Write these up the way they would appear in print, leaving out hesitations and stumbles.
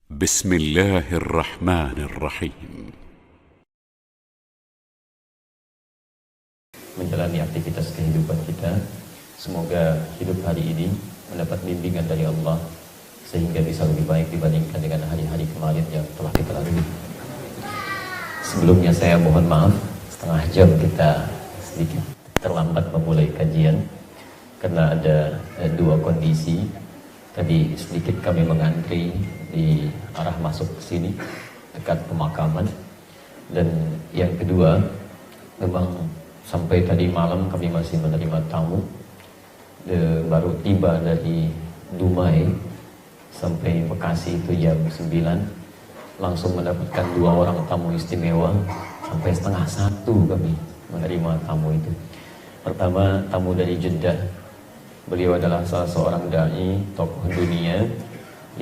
بسم الله الرحمن الرحيم. Menjalani aktivitas kehidupan kita, semoga hidup hari ini mendapat bimbingan dari Allah sehingga bisa lebih baik dibandingkan dengan hari-hari kemarin yang telah kita lalui. Sebelumnya saya mohon maaf, setengah jam kita sedikit terlambat memulai kajian karena ada dua kondisi. Tadi sedikit kami mengantri di arah masuk ke sini dekat pemakaman, dan yang kedua memang sampai tadi malam kami masih menerima tamu. Baru tiba dari Dumai sampai Bekasi itu jam 9, langsung mendapatkan dua orang tamu istimewa. Sampai setengah 1 kami menerima tamu itu. Pertama, tamu dari Jeddah. Beliau adalah salah seorang dai, tokoh dunia,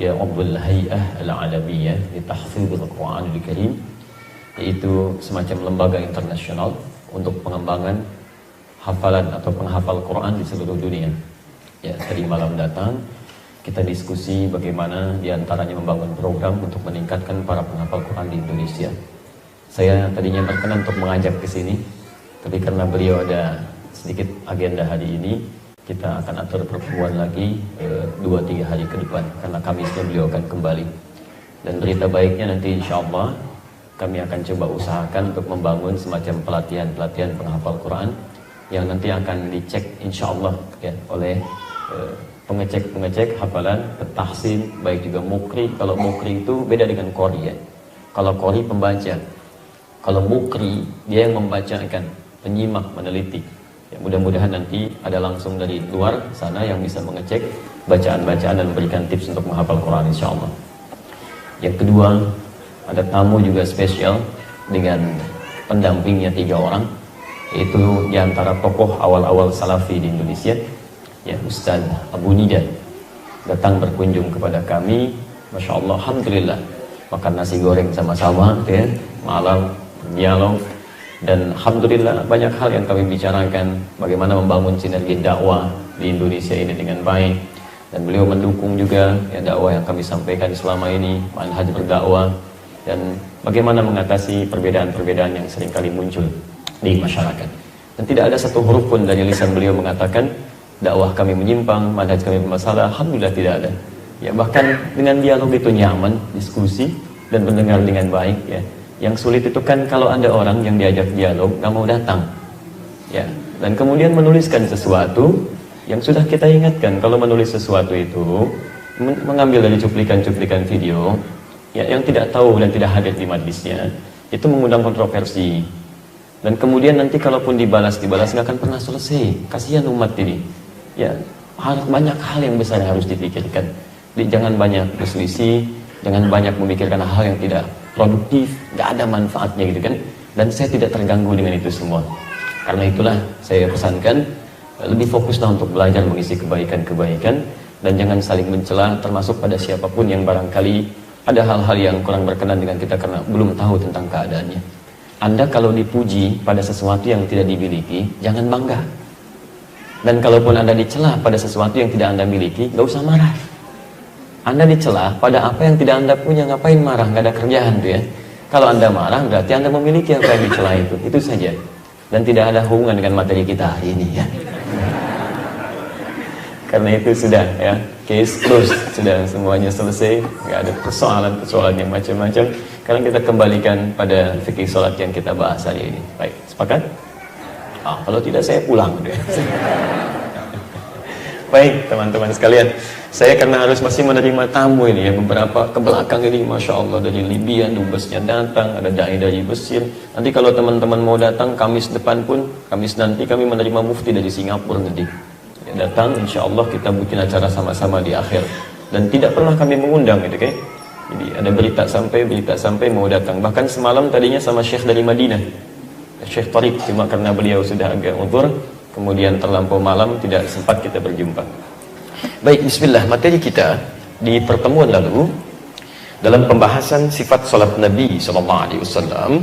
ya Abdul Hay'ah Al-Alamiyah di Tahfidhul Quranul Karim, yaitu semacam lembaga internasional untuk pengembangan hafalan atau penghafal Quran di seluruh dunia. Ya, tadi malam datang, kita diskusi bagaimana diantaranya membangun program untuk meningkatkan para penghafal Quran di Indonesia. Saya tadinya berkenan untuk mengajak ke sini, tapi karena beliau ada sedikit agenda hari ini, kita akan atur pertemuan lagi 2-3 hari ke depan, karena Kamisnya beliau akan kembali. Dan berita baiknya nanti insya Allah kami akan coba usahakan untuk membangun semacam pelatihan penghafal Quran yang nanti akan dicek insya Allah ya, oleh pengecek hafalan, tahsin, baik juga mukri. Kalau mukri itu beda dengan qori ya. Kalau qori pembaca, kalau mukri dia yang membacakan, penyimak, meneliti. Ya, mudah-mudahan nanti ada langsung dari luar sana yang bisa mengecek bacaan-bacaan dan memberikan tips untuk menghafal Quran insya Allah. Yang kedua, ada tamu juga spesial dengan pendampingnya 3 orang, yaitu diantara tokoh awal-awal salafi di Indonesia, ya Ustaz Abu Nida, datang berkunjung kepada kami. Masya Allah, alhamdulillah, makan nasi goreng sama-sama ya, malam dialog, dan alhamdulillah banyak hal yang kami bicarakan, bagaimana membangun sinergi dakwah di Indonesia ini dengan baik. Dan beliau mendukung juga ya dakwah yang kami sampaikan selama ini, manhaj berdakwah, dan bagaimana mengatasi perbedaan-perbedaan yang seringkali muncul di masyarakat. Dan tidak ada satu huruf pun dari lisan beliau mengatakan dakwah kami menyimpang, manhaj kami bermasalah. Alhamdulillah tidak ada. Ya, bahkan dengan dialog itu nyaman, diskusi dan mendengar dengan baik ya. Yang sulit itu kan kalau ada orang yang diajak dialog nggak mau datang, ya, dan kemudian menuliskan sesuatu yang sudah kita ingatkan. Kalau menulis sesuatu itu mengambil dari cuplikan-cuplikan video, ya, yang tidak tahu dan tidak hadir di majlisnya, itu mengundang kontroversi. Dan kemudian nanti kalaupun dibalas nggak akan pernah selesai. Kasihan umat ini. Ya, banyak hal yang besar yang harus dipikirkan. Jangan banyak berselisih, jangan banyak memikirkan hal yang tidak produktif, nggak ada manfaatnya gitu kan. Dan saya tidak terganggu dengan itu semua. Karena itulah saya pesankan, lebih fokuslah untuk belajar mengisi kebaikan-kebaikan, dan jangan saling mencela, termasuk pada siapapun yang barangkali ada hal-hal yang kurang berkenan dengan kita karena belum tahu tentang keadaannya. Anda kalau dipuji pada sesuatu yang tidak dimiliki, jangan bangga. Dan kalaupun Anda dicela pada sesuatu yang tidak Anda miliki, nggak usah marah. Anda dicela pada apa yang tidak Anda punya, ngapain marah? Nggak ada kerjaan tuh ya. Kalau Anda marah, berarti Anda memiliki apa yang dicela itu saja. Dan tidak ada hubungan dengan materi kita hari ini ya. Karena itu sudah ya, case closed, sudah semuanya selesai, nggak ada persoalan yang macam-macam. Sekarang kita kembalikan pada fikih sholat yang kita bahas hari ini. Baik, sepakat? Kalau tidak saya pulang deh. Baik teman-teman sekalian, saya karena harus masih menerima tamu ini ya, beberapa ke belakang ini Masya Allah dari Libya, dubesnya datang, ada dai dari Mesir. Nanti kalau teman-teman mau datang Kamis depan pun, Kamis nanti kami menerima mufti dari Singapura nanti ya, datang, insya Allah kita bikin acara sama-sama di akhir. Dan tidak pernah kami mengundang gitu kan. Jadi ada berita sampai mau datang. Bahkan semalam tadinya sama Syekh dari Madinah, Syekh Tariq, cuma karena beliau sudah agak uzur, kemudian terlampau malam tidak sempat kita berjumpa. Baik, bismillah. Materi kita di pertemuan lalu dalam pembahasan sifat salat Nabi SAW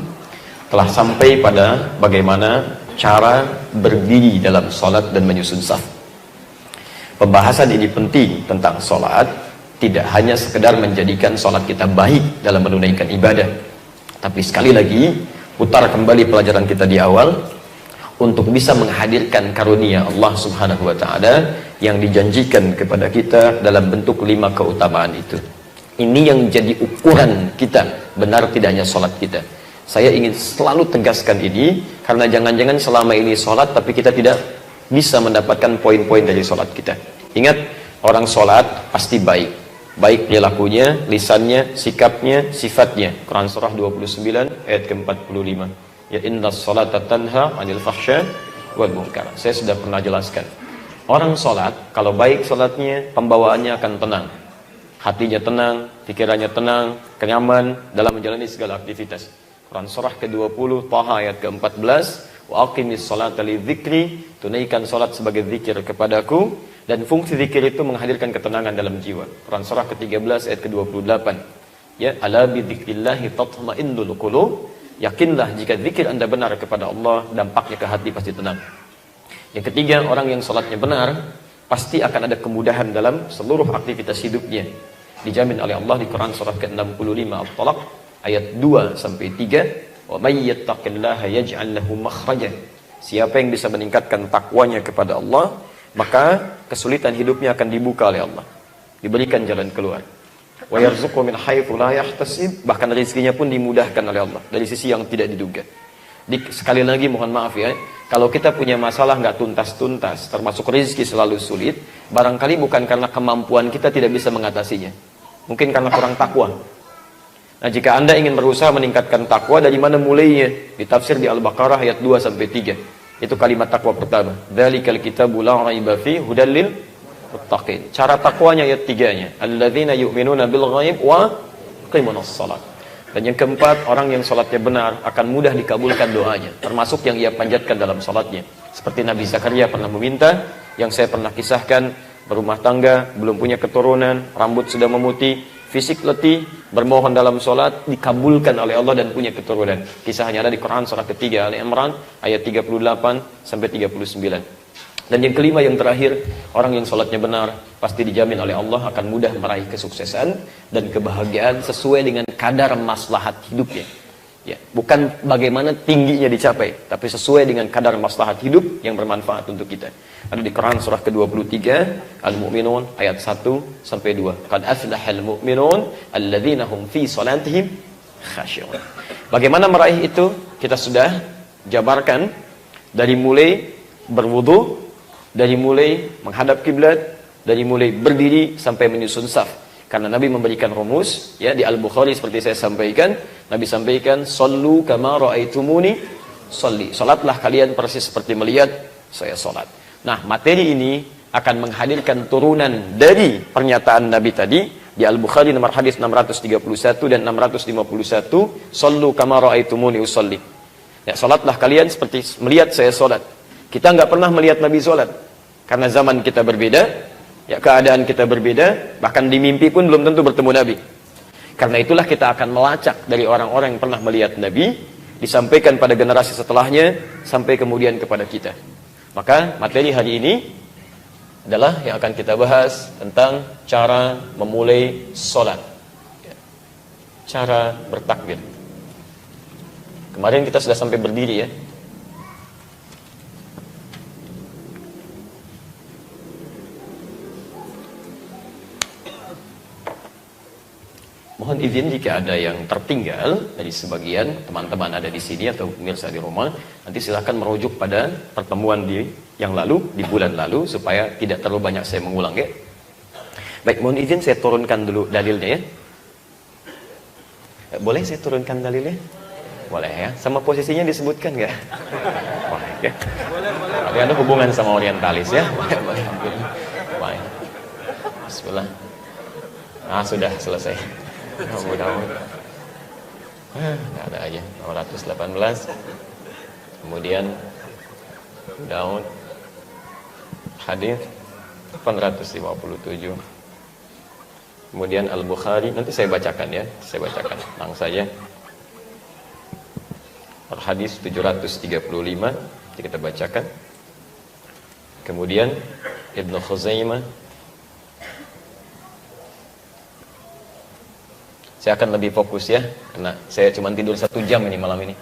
telah sampai pada bagaimana cara berdiri dalam salat dan menyusun saf. Pembahasan ini penting tentang salat tidak hanya sekedar menjadikan sholat kita baik dalam menunaikan ibadah, tapi sekali lagi putar kembali pelajaran kita di awal untuk bisa menghadirkan karunia Allah Subhanahu wa taala yang dijanjikan kepada kita dalam bentuk 5 keutamaan itu. Ini yang jadi ukuran kita benar tidaknya sholat kita. Saya ingin selalu tegaskan ini karena jangan-jangan selama ini sholat tapi kita tidak bisa mendapatkan poin-poin dari sholat kita. Ingat, orang sholat pasti baik, baik perilakunya, lisannya, sikapnya, sifatnya. Quran surah 29 ayat ke-45. Ya innas sholata tanha 'anil fahsya wal munkar. Saya sudah pernah jelaskan. Orang sholat kalau baik sholatnya, pembawaannya akan tenang, hatinya tenang, pikirannya tenang, kenyaman dalam menjalani segala aktivitas. Quran surah ke-20 Taha ayat ke-14, wa aqimis sholata lidzikri, tunaikan salat sebagai zikir kepadaku, dan fungsi zikir itu menghadirkan ketenangan dalam jiwa. Quran surah ke-13 ayat ke-28. Ya, ala bi dzikrillahi tatma'innul qulub, yakinlah jika zikir Anda benar kepada Allah, dampaknya ke hati pasti tenang. Yang ketiga, orang yang salatnya benar pasti akan ada kemudahan dalam seluruh aktivitas hidupnya. Dijamin oleh Allah di Quran surah ke-65 At-Talaq ayat 2 sampai 3, wa may yattaqillaha yaj'al lahu makhraja. Siapa yang bisa meningkatkan takwanya kepada Allah, maka kesulitan hidupnya akan dibuka oleh Allah, diberikan jalan keluar. Wa yarzuqhu min haitsu la yahtasib, bahkan rezekinya pun dimudahkan oleh Allah dari sisi yang tidak diduga. Sekali lagi mohon maaf ya, kalau kita punya masalah nggak tuntas-tuntas, termasuk rezeki selalu sulit, barangkali bukan karena kemampuan kita tidak bisa mengatasinya, mungkin karena kurang takwa. Nah, jika Anda ingin berusaha meningkatkan takwa, dari mana mulainya? Ditafsir di Al-Baqarah ayat 2 sampai 3. Itu kalimat takwa pertama. Dzalikal kitabu la raiba fi hudal lil muttaqin. Cara takwanya ayat 3-nya. Alladzina yu'minuna bil ghaib wa yuqimunas shalah. Dan yang keempat, orang yang salatnya benar akan mudah dikabulkan doanya, termasuk yang ia panjatkan dalam salatnya. Seperti Nabi Zakaria pernah meminta, yang saya pernah kisahkan, berumah tangga, belum punya keturunan, rambut sudah memutih, fisik letih, bermohon dalam sholat, dikabulkan oleh Allah dan punya keturunan. Kisahnya ada di Quran surah ketiga Ali Imran ayat 38 sampai 39. Dan yang kelima, yang terakhir, orang yang sholatnya benar pasti dijamin oleh Allah akan mudah meraih kesuksesan dan kebahagiaan sesuai dengan kadar maslahat hidupnya. Ya, bukan bagaimana tingginya dicapai, tapi sesuai dengan kadar maslahat hidup yang bermanfaat untuk kita. Ada di Quran surah ke-23 Al-Mu'minun ayat 1 sampai 2. Qad aflahal mu'minun alladzina hum fi salatihim khashi'un. Bagaimana meraih itu? Kita sudah jabarkan dari mulai berwudu, dari mulai menghadap kiblat, dari mulai berdiri sampai menyusun saf. Karena Nabi memberikan rumus, ya, di Al-Bukhari seperti saya sampaikan, Nabi sampaikan, "Shallu kama ra'aitumuni sholli." Salatlah kalian persis seperti melihat saya salat. Nah, materi ini akan menghadirkan turunan dari pernyataan Nabi tadi di Al-Bukhari nomor hadis 631 dan 651, "Shallu kama ra'aitumuni usolli." Ya, salatlah kalian seperti melihat saya salat. Kita nggak pernah melihat Nabi salat karena zaman kita berbeda. Ya, keadaan kita berbeda, bahkan di mimpi pun belum tentu bertemu Nabi. Karena itulah kita akan melacak dari orang-orang yang pernah melihat Nabi, disampaikan pada generasi setelahnya, sampai kemudian kepada kita. Maka materi hari ini adalah yang akan kita bahas tentang cara memulai sholat, cara bertakbir. Kemarin kita sudah sampai berdiri ya. Mohon izin jika ada yang tertinggal dari sebagian teman-teman ada di sini atau pemirsa di rumah, nanti silahkan merujuk pada pertemuan yang lalu, di bulan lalu, supaya tidak terlalu banyak saya mengulang ya. Baik, mohon izin saya turunkan dulu dalilnya ya. Boleh saya turunkan dalilnya? Boleh ya. Sama posisinya disebutkan nggak? Boleh ya. Boleh. Ada hubungan sama orientalis ya. Boleh. Baik. Bismillah. Nah, sudah selesai. Mudah-mudahan nggak ada aja 918, kemudian Daud hadis 857, kemudian Al-Bukhari, nanti saya bacakan ya, saya bacakan langsung saja. Hadis 735 kita bacakan. Kemudian Ibnu Khuzaimah Saya akan lebih fokus ya, karena saya cuma tidur 1 jam ini malam ini.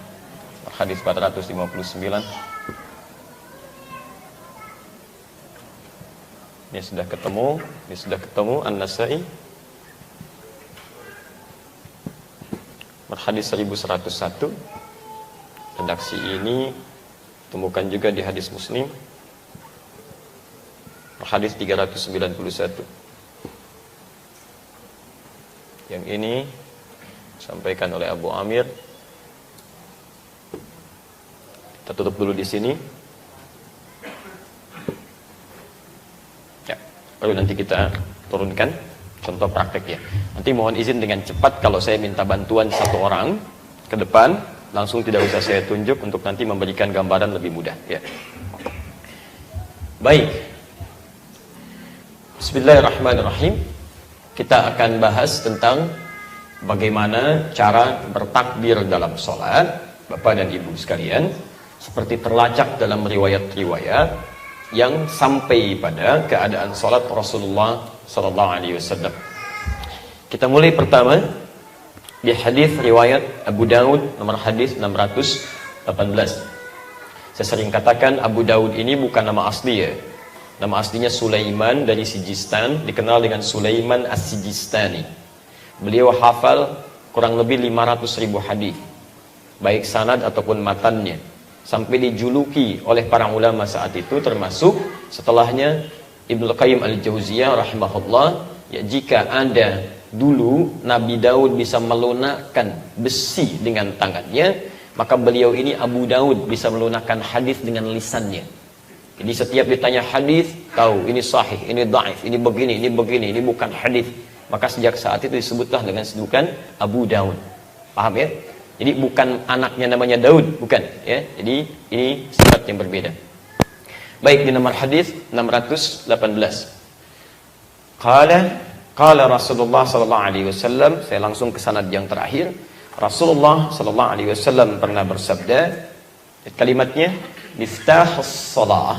Hadis 459. Ini sudah ketemu An-Nasai. Hadis 1101. Redaksi ini temukan juga di hadis Muslim. Hadis 391. Yang ini disampaikan oleh Abu Amir. Kita tutup dulu di sini. Ya, lalu nanti kita turunkan contoh praktek ya. Nanti mohon izin dengan cepat kalau saya minta bantuan 1 orang ke depan, langsung tidak usah saya tunjuk untuk nanti memberikan gambaran lebih mudah ya. Baik. Bismillahirrahmanirrahim. Kita akan bahas tentang bagaimana cara bertakbir dalam sholat, Bapak dan Ibu sekalian, seperti terlacak dalam riwayat-riwayat yang sampai pada keadaan sholat Rasulullah SAW. Kita mulai pertama di hadis riwayat Abu Daud nomor hadis 618. Saya sering katakan Abu Daud ini bukan nama asli ya. Nama aslinya Sulaiman dari Sijistan, dikenal dengan Sulaiman As-Sijistani. Beliau hafal kurang lebih 500.000 hadis, baik sanad ataupun matannya, sampai dijuluki oleh para ulama saat itu, termasuk setelahnya Ibnu Qayyim Al-Jauziyah rahimahullah, ya, jika ada dulu Nabi Daud bisa melunakkan besi dengan tangannya, maka beliau ini Abu Daud bisa melunakkan hadis dengan lisannya. Jadi setiap ditanya hadis, tahu ini sahih, ini dhaif, ini begini, ini bukan hadis. Maka sejak saat itu disebutlah dengan sebutan Abu Daud. Paham ya? Jadi bukan anaknya namanya Daud, bukan ya. Jadi ini sifat yang berbeda. Baik, di nomor hadis 618. Qala Rasulullah sallallahu alaihi wasallam, saya langsung ke sanad yang terakhir. Rasulullah sallallahu alaihi wasallam pernah bersabda, kalimatnya Miftahus salah,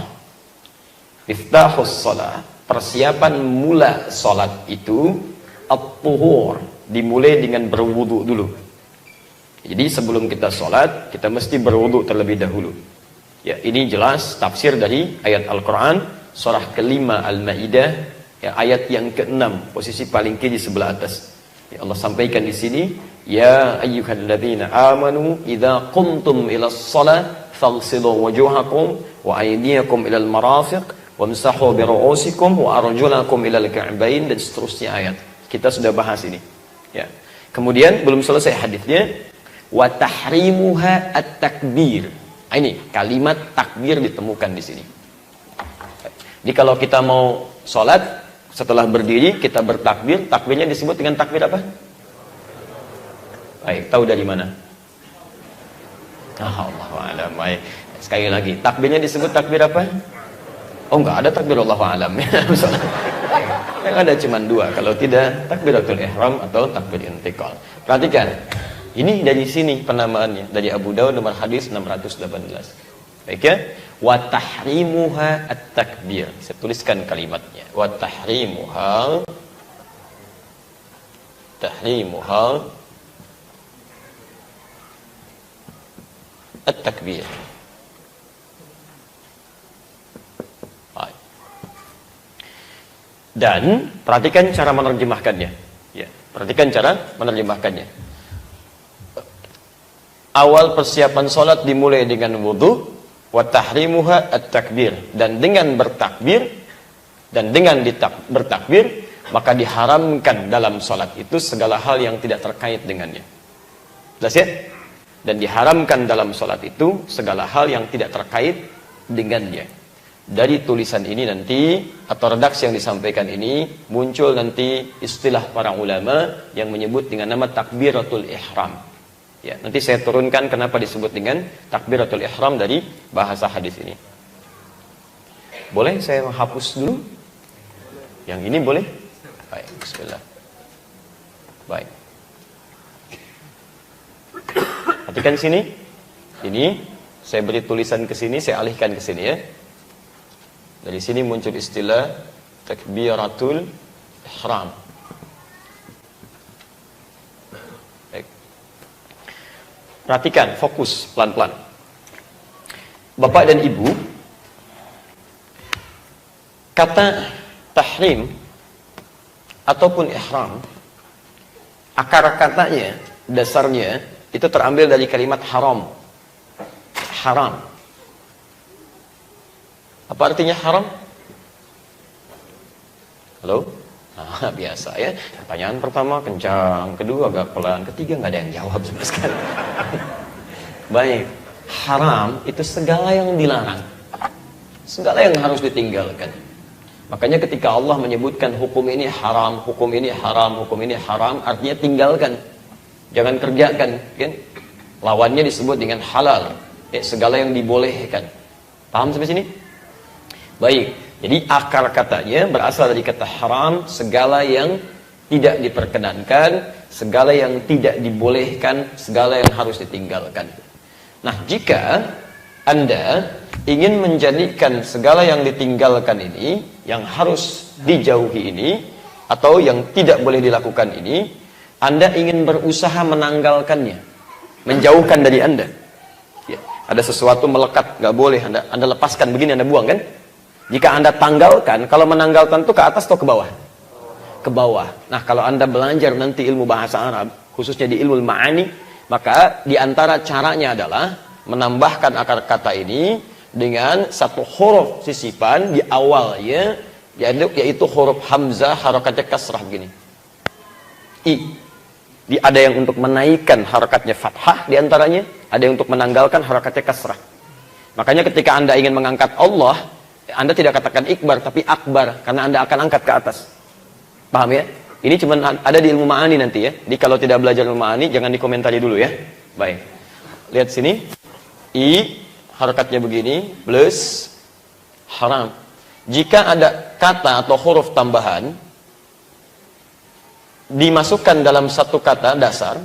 persiapan mula salat itu at-tuhur, dimulai dengan berwudu dulu. Jadi sebelum kita salat, kita mesti berwudu terlebih dahulu. Ya, ini jelas tafsir dari ayat Al-Qur'an surah ke-5 Al-Maidah, ya, ayat yang ke-6, posisi paling kiri sebelah atas. Ya, Allah sampaikan di sini, ya ayyuhalladzina amanu idza qumtum ilas shalah faghsilu wujuhakum wa aydiyakum ilal marafiq wamsahu bi ru'usikum wa arjulakum ilal ka'bayn, dan seterusnya ayat. Kita sudah bahas ini. Ya. Kemudian belum selesai hadisnya, wa tahrimuha at-takbir. Ini kalimat takbir ditemukan di sini. Jadi kalau kita mau sholat, setelah berdiri kita bertakbir, takbirnya disebut dengan takbir apa? Baik, tahu dari mana? Allahu a'lam. Sekali lagi, takbirnya disebut takbir apa? Oh, enggak ada takbir Allahu a'lam. Yang ada cuma 2, kalau tidak takbiratul ihram atau takbir intiqal. Perhatikan, ini dari sini penamaannya, dari Abu Daud nomor hadis 618. Baik ya, wa tahrimuha at-takbir. Saya tuliskan kalimatnya, wa tahrimuha at-takbir. Dan perhatikan cara menerjemahkannya. Ya, perhatikan cara menerjemahkannya. Awal persiapan sholat dimulai dengan wudu, wa tahrimuha at-takbir, dan dengan bertakbir, dan dengan bertakbir maka diharamkan dalam sholat itu segala hal yang tidak terkait dengannya. Jelas ya? Dan diharamkan dalam sholat itu segala hal yang tidak terkait dengannya. Dari tulisan ini nanti, atau redaksi yang disampaikan ini, muncul nanti istilah para ulama yang menyebut dengan nama takbiratul ihram. Ya, nanti saya turunkan kenapa disebut dengan takbiratul ihram dari bahasa hadis ini. Boleh saya menghapus dulu? Yang ini boleh? Baik, bismillah. Baik. Perhatikan sini. Ini saya beri tulisan ke sini, saya alihkan ke sini ya. Dari sini muncul istilah takbiratul ihram. Perhatikan, fokus, pelan-pelan. Bapak dan Ibu, kata tahrim ataupun ihram, akar katanya, dasarnya, itu terambil dari kalimat haram. Haram. Apa artinya haram? Halo? Nah, biasa ya. Pertanyaan pertama kencang, kedua agak pelan, ketiga nggak ada yang jawab sama sekali. Baik, haram itu segala yang dilarang, segala yang harus ditinggalkan. Makanya ketika Allah menyebutkan hukum ini haram, hukum ini haram, hukum ini haram, artinya tinggalkan, jangan kerjakan. Kan? Lawannya disebut dengan halal, segala yang dibolehkan. Paham sampai sini? Baik. Jadi akar katanya berasal dari kata haram, segala yang tidak diperkenankan, segala yang tidak dibolehkan, segala yang harus ditinggalkan. Nah, jika Anda ingin menjadikan segala yang ditinggalkan ini, yang harus dijauhi ini, atau yang tidak boleh dilakukan ini, Anda ingin berusaha menanggalkannya, menjauhkan dari Anda. Ya, ada sesuatu melekat, nggak boleh, Anda lepaskan, begini Anda buang kan? Jika Anda tanggalkan, kalau menanggalkan itu ke atas atau ke bawah? Ke bawah. Nah, kalau Anda belajar nanti ilmu bahasa Arab, khususnya di ilmu ma'ani, maka di antara caranya adalah menambahkan akar kata ini dengan satu huruf sisipan di awalnya, yaitu huruf hamzah harakatnya kasrah begini. Ada yang untuk menaikkan harakatnya fathah di antaranya, ada yang untuk menanggalkan harakatnya kasrah. Makanya ketika Anda ingin mengangkat Allah, Anda tidak katakan ikbar, tapi akbar, karena Anda akan angkat ke atas. Paham ya? Ini cuma ada di ilmu ma'ani nanti ya. Jadi kalau tidak belajar ilmu ma'ani, jangan dikomentari dulu ya. Baik. Lihat sini. Harakatnya begini, plus haram. Jika ada kata atau huruf tambahan dimasukkan dalam satu kata dasar,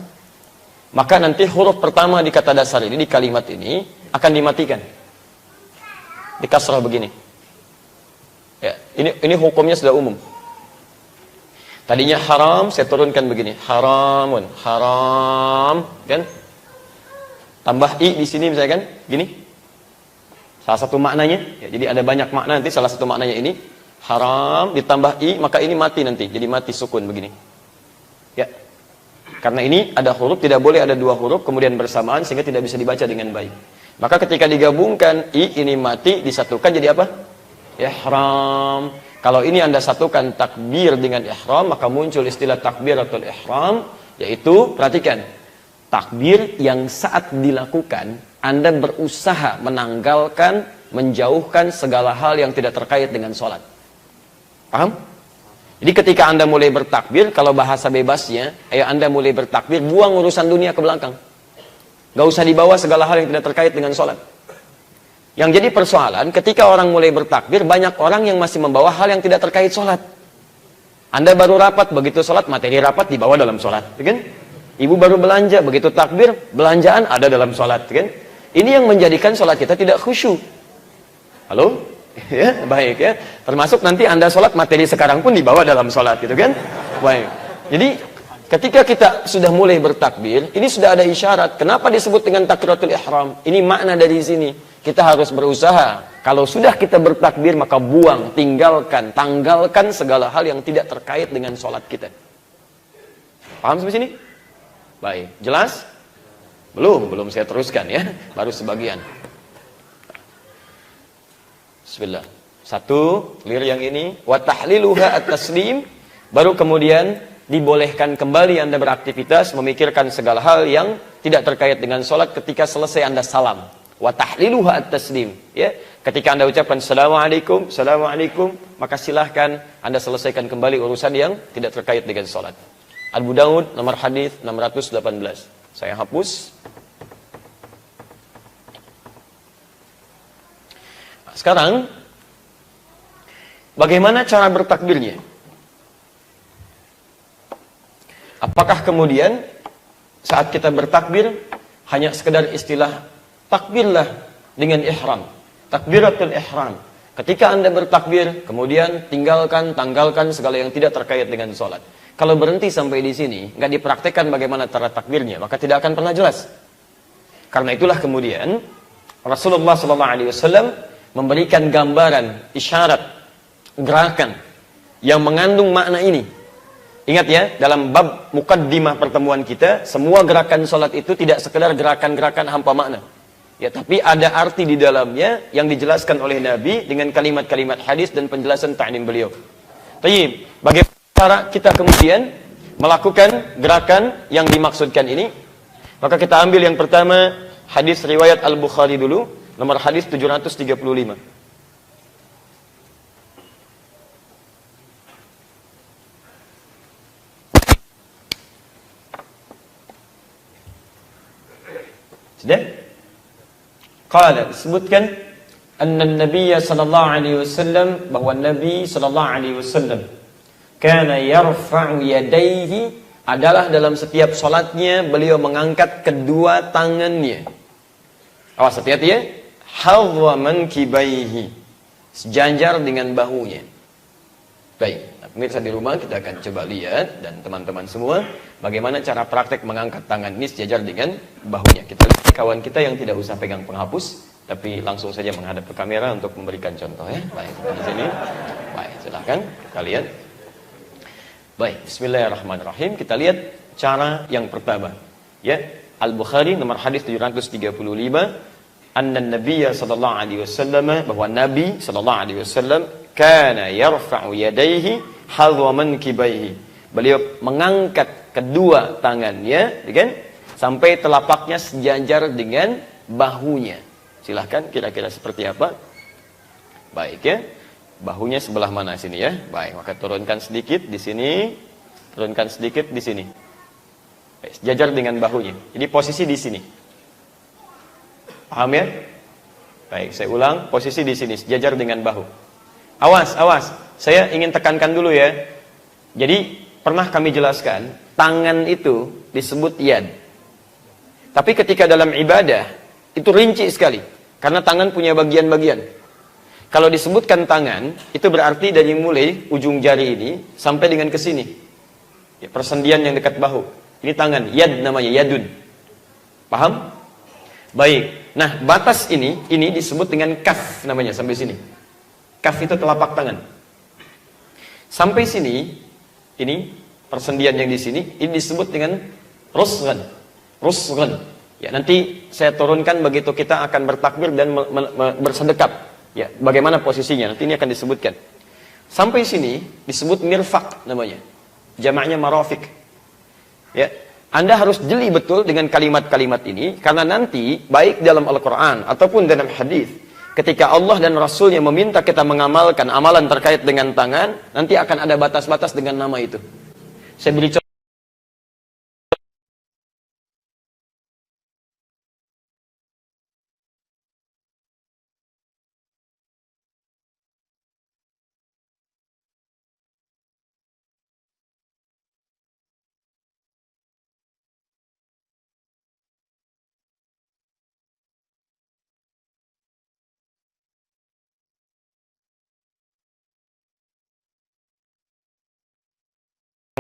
maka nanti huruf pertama di kata dasar ini, di kalimat ini, akan dimatikan. Di kasrah begini. Ya, ini hukumnya sudah umum. Tadinya haram, saya turunkan begini, haramun, haram, kan? Tambah i di sini misalnya kan, gini. Salah satu maknanya, ya, jadi ada banyak makna nanti. Salah satu maknanya ini haram ditambah i, maka ini mati nanti, jadi mati sukun begini. Ya, karena ini ada huruf, tidak boleh ada dua huruf kemudian bersamaan sehingga tidak bisa dibaca dengan baik. Maka ketika digabungkan i ini mati disatukan jadi apa? Ihram. Kalau ini Anda satukan takbir dengan ihram, maka muncul istilah takbiratul ihram, yaitu perhatikan, takbir yang saat dilakukan Anda berusaha menanggalkan, menjauhkan segala hal yang tidak terkait dengan sholat. Paham? Jadi ketika Anda mulai bertakbir, kalau bahasa bebasnya, Anda mulai bertakbir, buang urusan dunia ke belakang. Gak usah dibawa segala hal yang tidak terkait dengan sholat. Yang jadi persoalan, ketika orang mulai bertakbir, banyak orang yang masih membawa hal yang tidak terkait sholat. Anda baru rapat, begitu sholat, materi rapat dibawa dalam sholat. Kan? Ibu baru belanja, begitu takbir, belanjaan ada dalam sholat. Kan? Ini yang menjadikan sholat kita tidak khusyuk. Halo? Ya, baik ya. Termasuk nanti Anda sholat, materi sekarang pun dibawa dalam sholat. Gitu kan? Baik. Jadi, ketika kita sudah mulai bertakbir, ini sudah ada isyarat. Kenapa disebut dengan takbiratul ihram? Ini makna dari sini. Kita harus berusaha. Kalau sudah kita bertakbir, maka buang, tinggalkan, tanggalkan segala hal yang tidak terkait dengan sholat kita. Paham sampai sini? Baik, jelas? Belum saya teruskan ya. Baru sebagian. Bismillah. Satu, clear yang ini. Wa tahliluha at-taslim. Baru kemudian dibolehkan kembali Anda beraktivitas, memikirkan segala hal yang tidak terkait dengan sholat ketika selesai Anda salam. Wa tahliluha at-taslim, ya. Ketika Anda ucapkan assalamualaikum, assalamualaikum, maka silahkan Anda selesaikan kembali urusan yang tidak terkait dengan salat. Abu Daud nomor hadis 618. Saya hapus. Nah, sekarang bagaimana cara bertakbirnya? Apakah kemudian saat kita bertakbir hanya sekedar istilah takbirlah dengan ihram, takbiratul ihram. Ketika Anda bertakbir, kemudian tanggalkan segala yang tidak terkait dengan sholat. Kalau berhenti sampai di sini, nggak dipraktekkan bagaimana cara takbirnya, maka tidak akan pernah jelas. Karena itulah kemudian Rasulullah SAW memberikan gambaran, isyarat, gerakan yang mengandung makna ini. Ingat ya, dalam bab mukaddimah pertemuan kita, semua gerakan sholat itu tidak sekedar gerakan-gerakan hampa makna. Ya, tapi ada arti di dalamnya yang dijelaskan oleh Nabi dengan kalimat-kalimat hadis dan penjelasan ta'lim beliau. Tayyib, bagaimana cara kita kemudian melakukan gerakan yang dimaksudkan ini? Maka kita ambil yang pertama hadis riwayat Al-Bukhari dulu, nomor hadis 735. Sudah? Qala, disebutkan anna Nabiy sallallahu alaihi wasallam, bahwa Nabi sallallahu alaihi wasallam kana yarfa'u yadayhi, adalah dalam setiap salatnya beliau mengangkat kedua tangannya. Awas, hati-hati ya. Hadwa mankibaihi, sejajar dengan bahunya. Baik, nah, pemirsa di rumah, kita akan coba lihat, dan teman-teman semua, bagaimana cara praktek mengangkat tangan ini sejajar dengan bahunya. Kita lihat kawan kita yang tidak usah pegang penghapus, tapi langsung saja menghadap ke kamera untuk memberikan contoh ya. Baik, di sini. Baik, silakan kita lihat. Baik, bismillahirrahmanirrahim. Kita lihat cara yang pertama. Ya, Al-Bukhari nomor hadis 735, anna Nabiyya sallallahu alaihi wasallam, bahwa Nabi sallallahu alaihi wasallam kana yarfa'u yadayhi hadwa mankibaihi. Beliau mengangkat kedua tangannya, kan? Sampai telapaknya sejajar dengan bahunya. Silahkan, kira-kira seperti apa? Baik ya. Bahunya sebelah mana sini ya? Baik, maka turunkan sedikit di sini, turunkan sedikit di sini. Baik, sejajar dengan bahunya. Jadi posisi di sini. Paham ya? Baik, saya ulang, posisi di sini, sejajar dengan bahu. Awas, awas. Saya ingin tekankan dulu ya. Jadi, pernah kami jelaskan, tangan itu disebut yad. Tapi ketika dalam ibadah, itu rinci sekali. Karena tangan punya bagian-bagian. Kalau disebutkan tangan, itu berarti dari mulai ujung jari ini sampai dengan ke sini. Ya, persendian yang dekat bahu. Ini tangan, yad namanya, yadun. Paham? Baik. Nah, batas ini disebut dengan kaf namanya, sampai sini. Kaf itu telapak tangan. Sampai sini, ini persendian yang di sini, ini disebut dengan rusghan. Rusghan. Ya, nanti saya turunkan begitu kita akan bertakbir dan bersedekap. Ya, bagaimana posisinya? Nanti ini akan disebutkan. Sampai sini disebut mirfaq namanya. Jamaknya marafik. Ya, Anda harus jeli betul dengan kalimat-kalimat ini, karena nanti baik dalam Al-Qur'an ataupun dalam hadis, ketika Allah dan Rasulnya meminta kita mengamalkan amalan terkait dengan tangan, nanti akan ada batas-batas dengan nama itu. Saya beri contoh.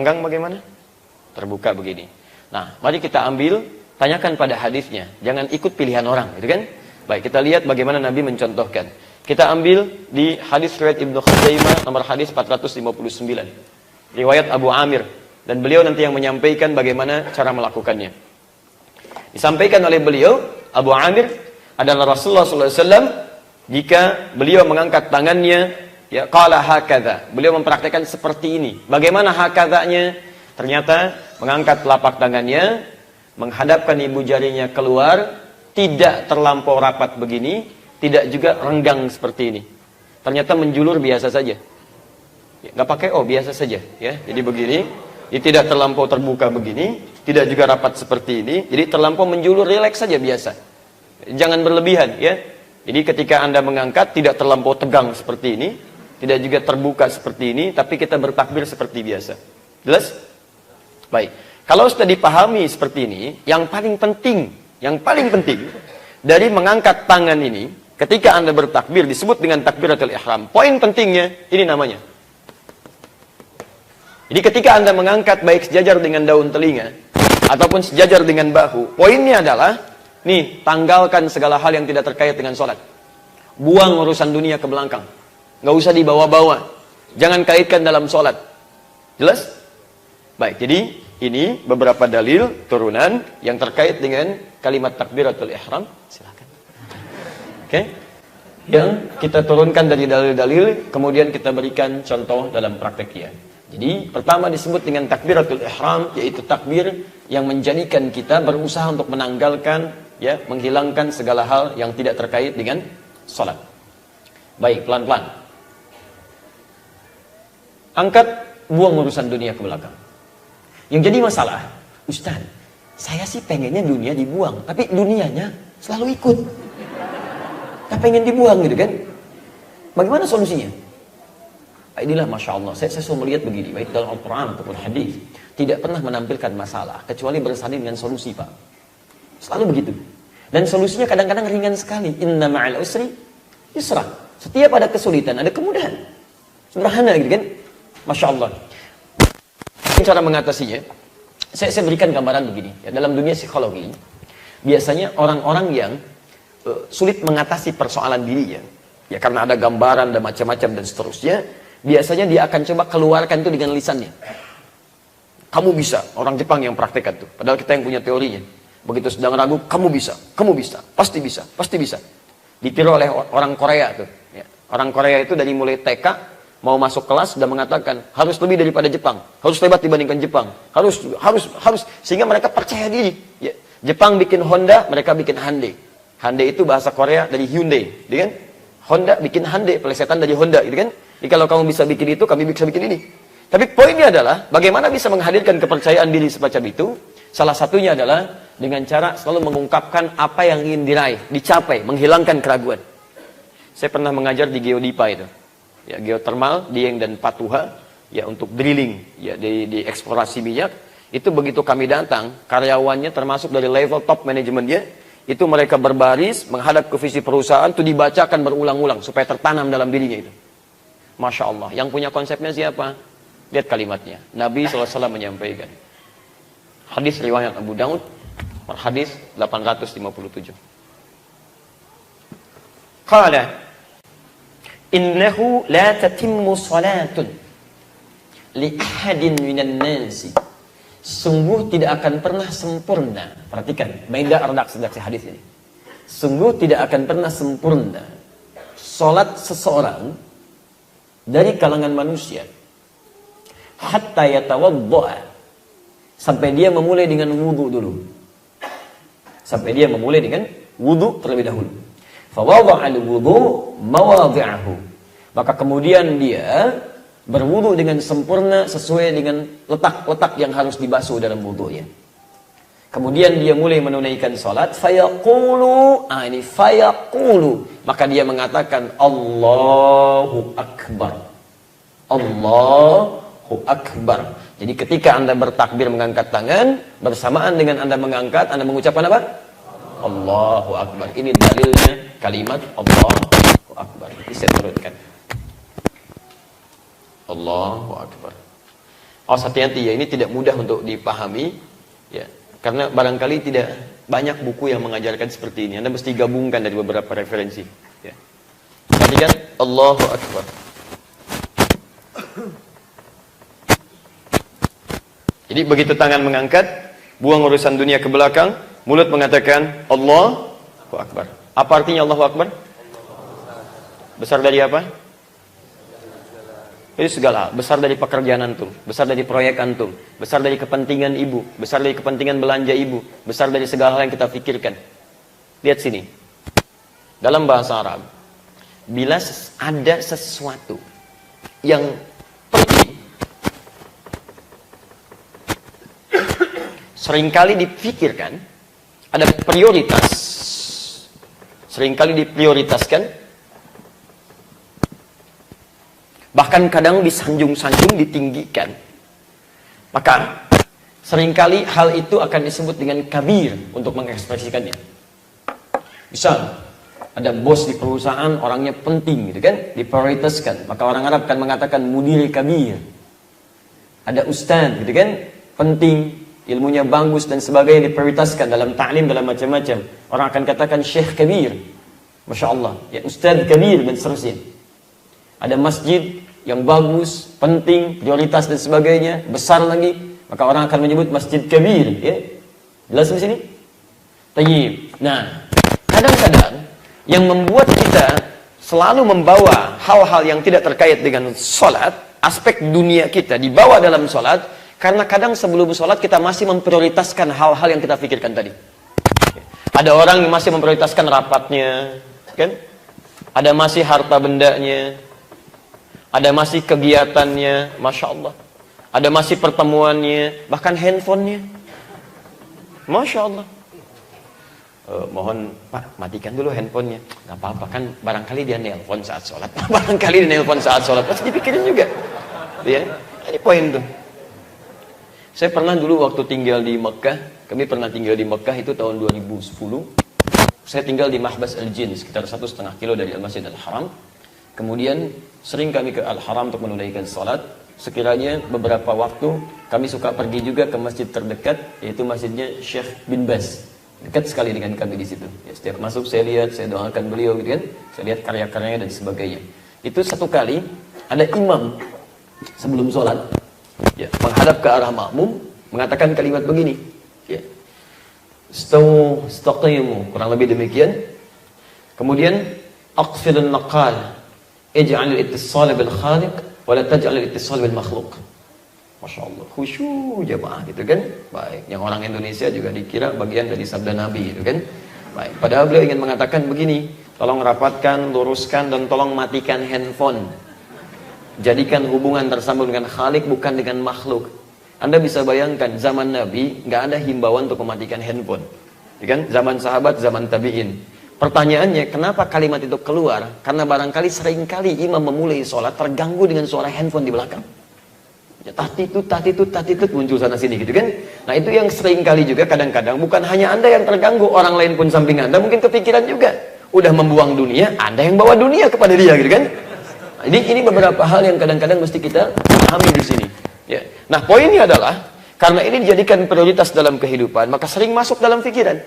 Enggang bagaimana? Terbuka begini. Nah, mari kita ambil, tanyakan pada hadisnya. Jangan ikut pilihan orang, gitu kan? Baik, kita lihat bagaimana Nabi mencontohkan. Kita ambil di hadis riwayat Ibnu Khuzaimah nomor hadis 459. Riwayat Abu Amir, dan beliau nanti yang menyampaikan bagaimana cara melakukannya. Disampaikan oleh beliau, Abu Amir adalah Rasulullah SAW, jika beliau mengangkat tangannya, ya, qala hakadha. Beliau mempraktikkan seperti ini. Bagaimana hakadhanya? Ternyata mengangkat telapak tangannya, menghadapkan ibu jarinya keluar, tidak terlampau rapat begini, tidak juga renggang seperti ini. Ternyata menjulur biasa saja. Ya, nggak pakai biasa saja, ya. Jadi begini, ini tidak terlampau terbuka begini, tidak juga rapat seperti ini. Jadi terlampau menjulur, rileks saja biasa. Jangan berlebihan, ya. Jadi ketika Anda mengangkat tidak terlampau tegang seperti ini, tidak juga terbuka seperti ini, tapi kita bertakbir seperti biasa. Jelas? Baik. Kalau sudah dipahami seperti ini, yang paling penting dari mengangkat tangan ini, ketika Anda bertakbir disebut dengan takbiratul ihram. Poin pentingnya ini namanya. Jadi ketika Anda mengangkat baik sejajar dengan daun telinga ataupun sejajar dengan bahu, poinnya adalah Nih, tanggalkan segala hal yang tidak terkait dengan sholat. Buang urusan dunia ke belakang. Nggak usah dibawa-bawa. Jangan kaitkan dalam sholat. Jelas? Baik, jadi ini beberapa dalil turunan yang terkait dengan kalimat takbiratul ihram. Silakan. Oke? Yang kita turunkan dari dalil-dalil, kemudian kita berikan contoh dalam prakteknya. Jadi, pertama disebut dengan takbiratul ihram, yaitu takbir yang menjadikan kita berusaha untuk menanggalkan, ya, menghilangkan segala hal yang tidak terkait dengan sholat. Baik, pelan-pelan. Angkat, buang urusan dunia ke belakang. Yang jadi masalah, Ustaz, saya sih pengennya dunia dibuang, tapi dunianya selalu ikut. Tak pengen dibuang gitu kan? Bagaimana solusinya? Inilah Masya Allah, saya selalu melihat begini, baik dalam Al-Quran ataupun hadis, tidak pernah menampilkan masalah, kecuali bersanding dengan solusi, Pak. Selalu begitu. Dan solusinya kadang-kadang ringan sekali. Inna ma'al usri yusra. Setiap ada kesulitan, ada kemudahan. Sederhana gitu kan? Masya Allah. Cara mengatasinya, saya berikan gambaran begini. Ya, dalam dunia psikologi, biasanya orang-orang yang sulit mengatasi persoalan dirinya, ya karena ada gambaran dan macam-macam dan seterusnya, biasanya dia akan coba keluarkan itu dengan lisannya. Kamu bisa, orang Jepang yang praktekkan tuh. Padahal kita yang punya teorinya. Begitu sedang ragu, kamu bisa, pasti bisa, pasti bisa. Ditiru oleh orang Korea tuh. Ya. Orang Korea itu dari mulai TK, mau masuk kelas sudah mengatakan harus lebih daripada Jepang, harus hebat dibandingkan Jepang, harus, sehingga mereka percaya diri. Ya. Jepang bikin Honda, mereka bikin Hyundai. Hyundai itu bahasa Korea dari Hyundai, gitu kan? Honda bikin Hyundai, pelesetan dari Honda, gitu kan? Jadi kalau kamu bisa bikin itu, kami bisa bikin ini. Tapi poinnya adalah bagaimana bisa menghadirkan kepercayaan diri semacam itu? Salah satunya adalah dengan cara selalu mengungkapkan apa yang ingin diraih, dicapai, menghilangkan keraguan. Saya pernah mengajar di Geodipa itu, ya geothermal, Dieng dan Patuha, ya untuk drilling, ya di eksplorasi minyak. Itu begitu kami datang, karyawannya termasuk dari level top manajemennya, itu mereka berbaris menghadap ke visi perusahaan, itu dibacakan berulang-ulang supaya tertanam dalam dirinya itu. Masya Allah. Yang punya konsepnya siapa? Lihat kalimatnya. Nabi SAW menyampaikan. Hadis riwayat Abu Daud, hadis 857. Qala innahu la tatimmu salatun li ahadin minan nasi. Sungguh tidak akan pernah sempurna. Perhatikan, beda redaksi hadis ini. Sungguh tidak akan pernah sempurna salat seseorang dari kalangan manusia hatta yatawaddaa, sampai dia memulai dengan wudu dulu. Sampai dia memulai dengan wudu terlebih dahulu. Fa wada'al wudu mawadhi'ahu. Maka kemudian dia berwudu dengan sempurna sesuai dengan letak-letak yang harus dibasuh dalam wudunya. Kemudian dia mulai menunaikan salat, fayaqulu, fayaqulu, maka dia mengatakan Allahu Akbar. Allahu Akbar. Jadi ketika Anda bertakbir mengangkat tangan, bersamaan dengan Anda mengangkat, Anda mengucapkan apa? Allahu Akbar. Ini dalilnya kalimat Allahu Akbar. Ini saya turunkan. Allahu Akbar. Hati-hati ya, ini tidak mudah untuk dipahami ya, karena barangkali tidak banyak buku yang mengajarkan seperti ini. Anda mesti gabungkan dari beberapa referensi ya. Perhatikan Allahu Akbar. Jadi begitu tangan mengangkat, buang urusan dunia ke belakang, mulut mengatakan Allahu Akbar. Apa artinya Allahu Akbar? Besar dari apa? Itu segala, besar dari pekerjaan antum, besar dari proyek antum, besar dari kepentingan ibu, besar dari kepentingan belanja ibu, besar dari segala hal yang kita pikirkan. Lihat sini. Dalam bahasa Arab, bila ada sesuatu yang penting, seringkali dipikirkan, ada prioritas, seringkali diprioritaskan, bahkan kadang disanjung-sanjung, ditinggikan. Maka seringkali hal itu akan disebut dengan kabir untuk mengekspresikannya. Misal ada bos di perusahaan, orangnya penting gitu kan, diprioritaskan. Maka orang Arab kan mengatakan mudir kabir. Ada ustaz gitu kan, penting, ilmunya bagus dan sebagainya, diprioritaskan dalam ta'lim, dalam macam-macam. Orang akan katakan Syekh Kabir, Masya Allah, ya Ustadz Kabir dan seterusnya. Ada masjid yang bagus, penting, prioritas dan sebagainya, besar lagi, maka orang akan menyebut Masjid Kabir, ya. Jelas di sini? Tayyib. Nah, kadang-kadang yang membuat kita selalu membawa hal-hal yang tidak terkait dengan sholat, aspek dunia kita dibawa dalam sholat, karena kadang sebelum sholat kita masih memprioritaskan hal-hal yang kita pikirkan tadi. Ada orang yang masih memprioritaskan rapatnya, kan? Ada masih harta bendanya, ada masih kegiatannya, Masya Allah. Ada masih pertemuannya, bahkan handphonenya, Masya Allah. Mohon Pak, matikan dulu handphonenya. Gak apa-apa, kan barangkali dia nelpon saat sholat. Barangkali dia nelpon saat sholat, pasti dipikirin juga. Ya, ini poin tuh. Saya pernah dulu waktu tinggal di Mekah, kami pernah tinggal di Mekah itu tahun 2010. Saya tinggal di Mahbas Al-Jin, sekitar 1,5 kilo dari Al-Masjid Al-Haram. Kemudian sering kami ke Al-Haram untuk menunaikan sholat. Sekiranya beberapa waktu kami suka pergi juga ke masjid terdekat, yaitu masjidnya Syekh bin Baz. Dekat sekali dengan kami di situ. Ya, setiap masuk saya lihat, saya doakan beliau gitu kan. Saya lihat karya-karyanya dan sebagainya. Itu satu kali ada imam sebelum sholat, ya, menghadap ke arah makmum, mengatakan kalimat begini, ya, istaqimu, kurang lebih demikian. Kemudian aqfilun naqal, ij'alil ittisal bil khaliq wa la taj'alil ittisal bil makhluq. Masya Allah, khusyuk jemaah gitu kan. Baik, yang orang Indonesia juga dikira bagian dari sabda Nabi gitu kan. Baik, padahal beliau ingin mengatakan begini, tolong rapatkan, luruskan, dan tolong matikan handphone. Jadikan hubungan tersambung dengan Khalik, bukan dengan makhluk. Anda bisa bayangkan, zaman Nabi nggak ada himbauan untuk mematikan handphone, ya kan? Zaman sahabat, zaman tabi'in. Pertanyaannya, kenapa kalimat itu keluar? Karena barangkali seringkali imam memulai sholat terganggu dengan suara handphone di belakang. Ya, tatitut muncul sana sini gitu kan. Nah, itu yang sering kali juga kadang-kadang bukan hanya Anda yang terganggu, orang lain pun samping Anda mungkin kepikiran juga. Udah membuang dunia, Anda yang bawa dunia kepada dia gitu kan. Nah, ini beberapa hal yang kadang-kadang mesti kita pahami di sini. Ya. Nah, poinnya adalah karena ini dijadikan prioritas dalam kehidupan, maka sering masuk dalam pikiran.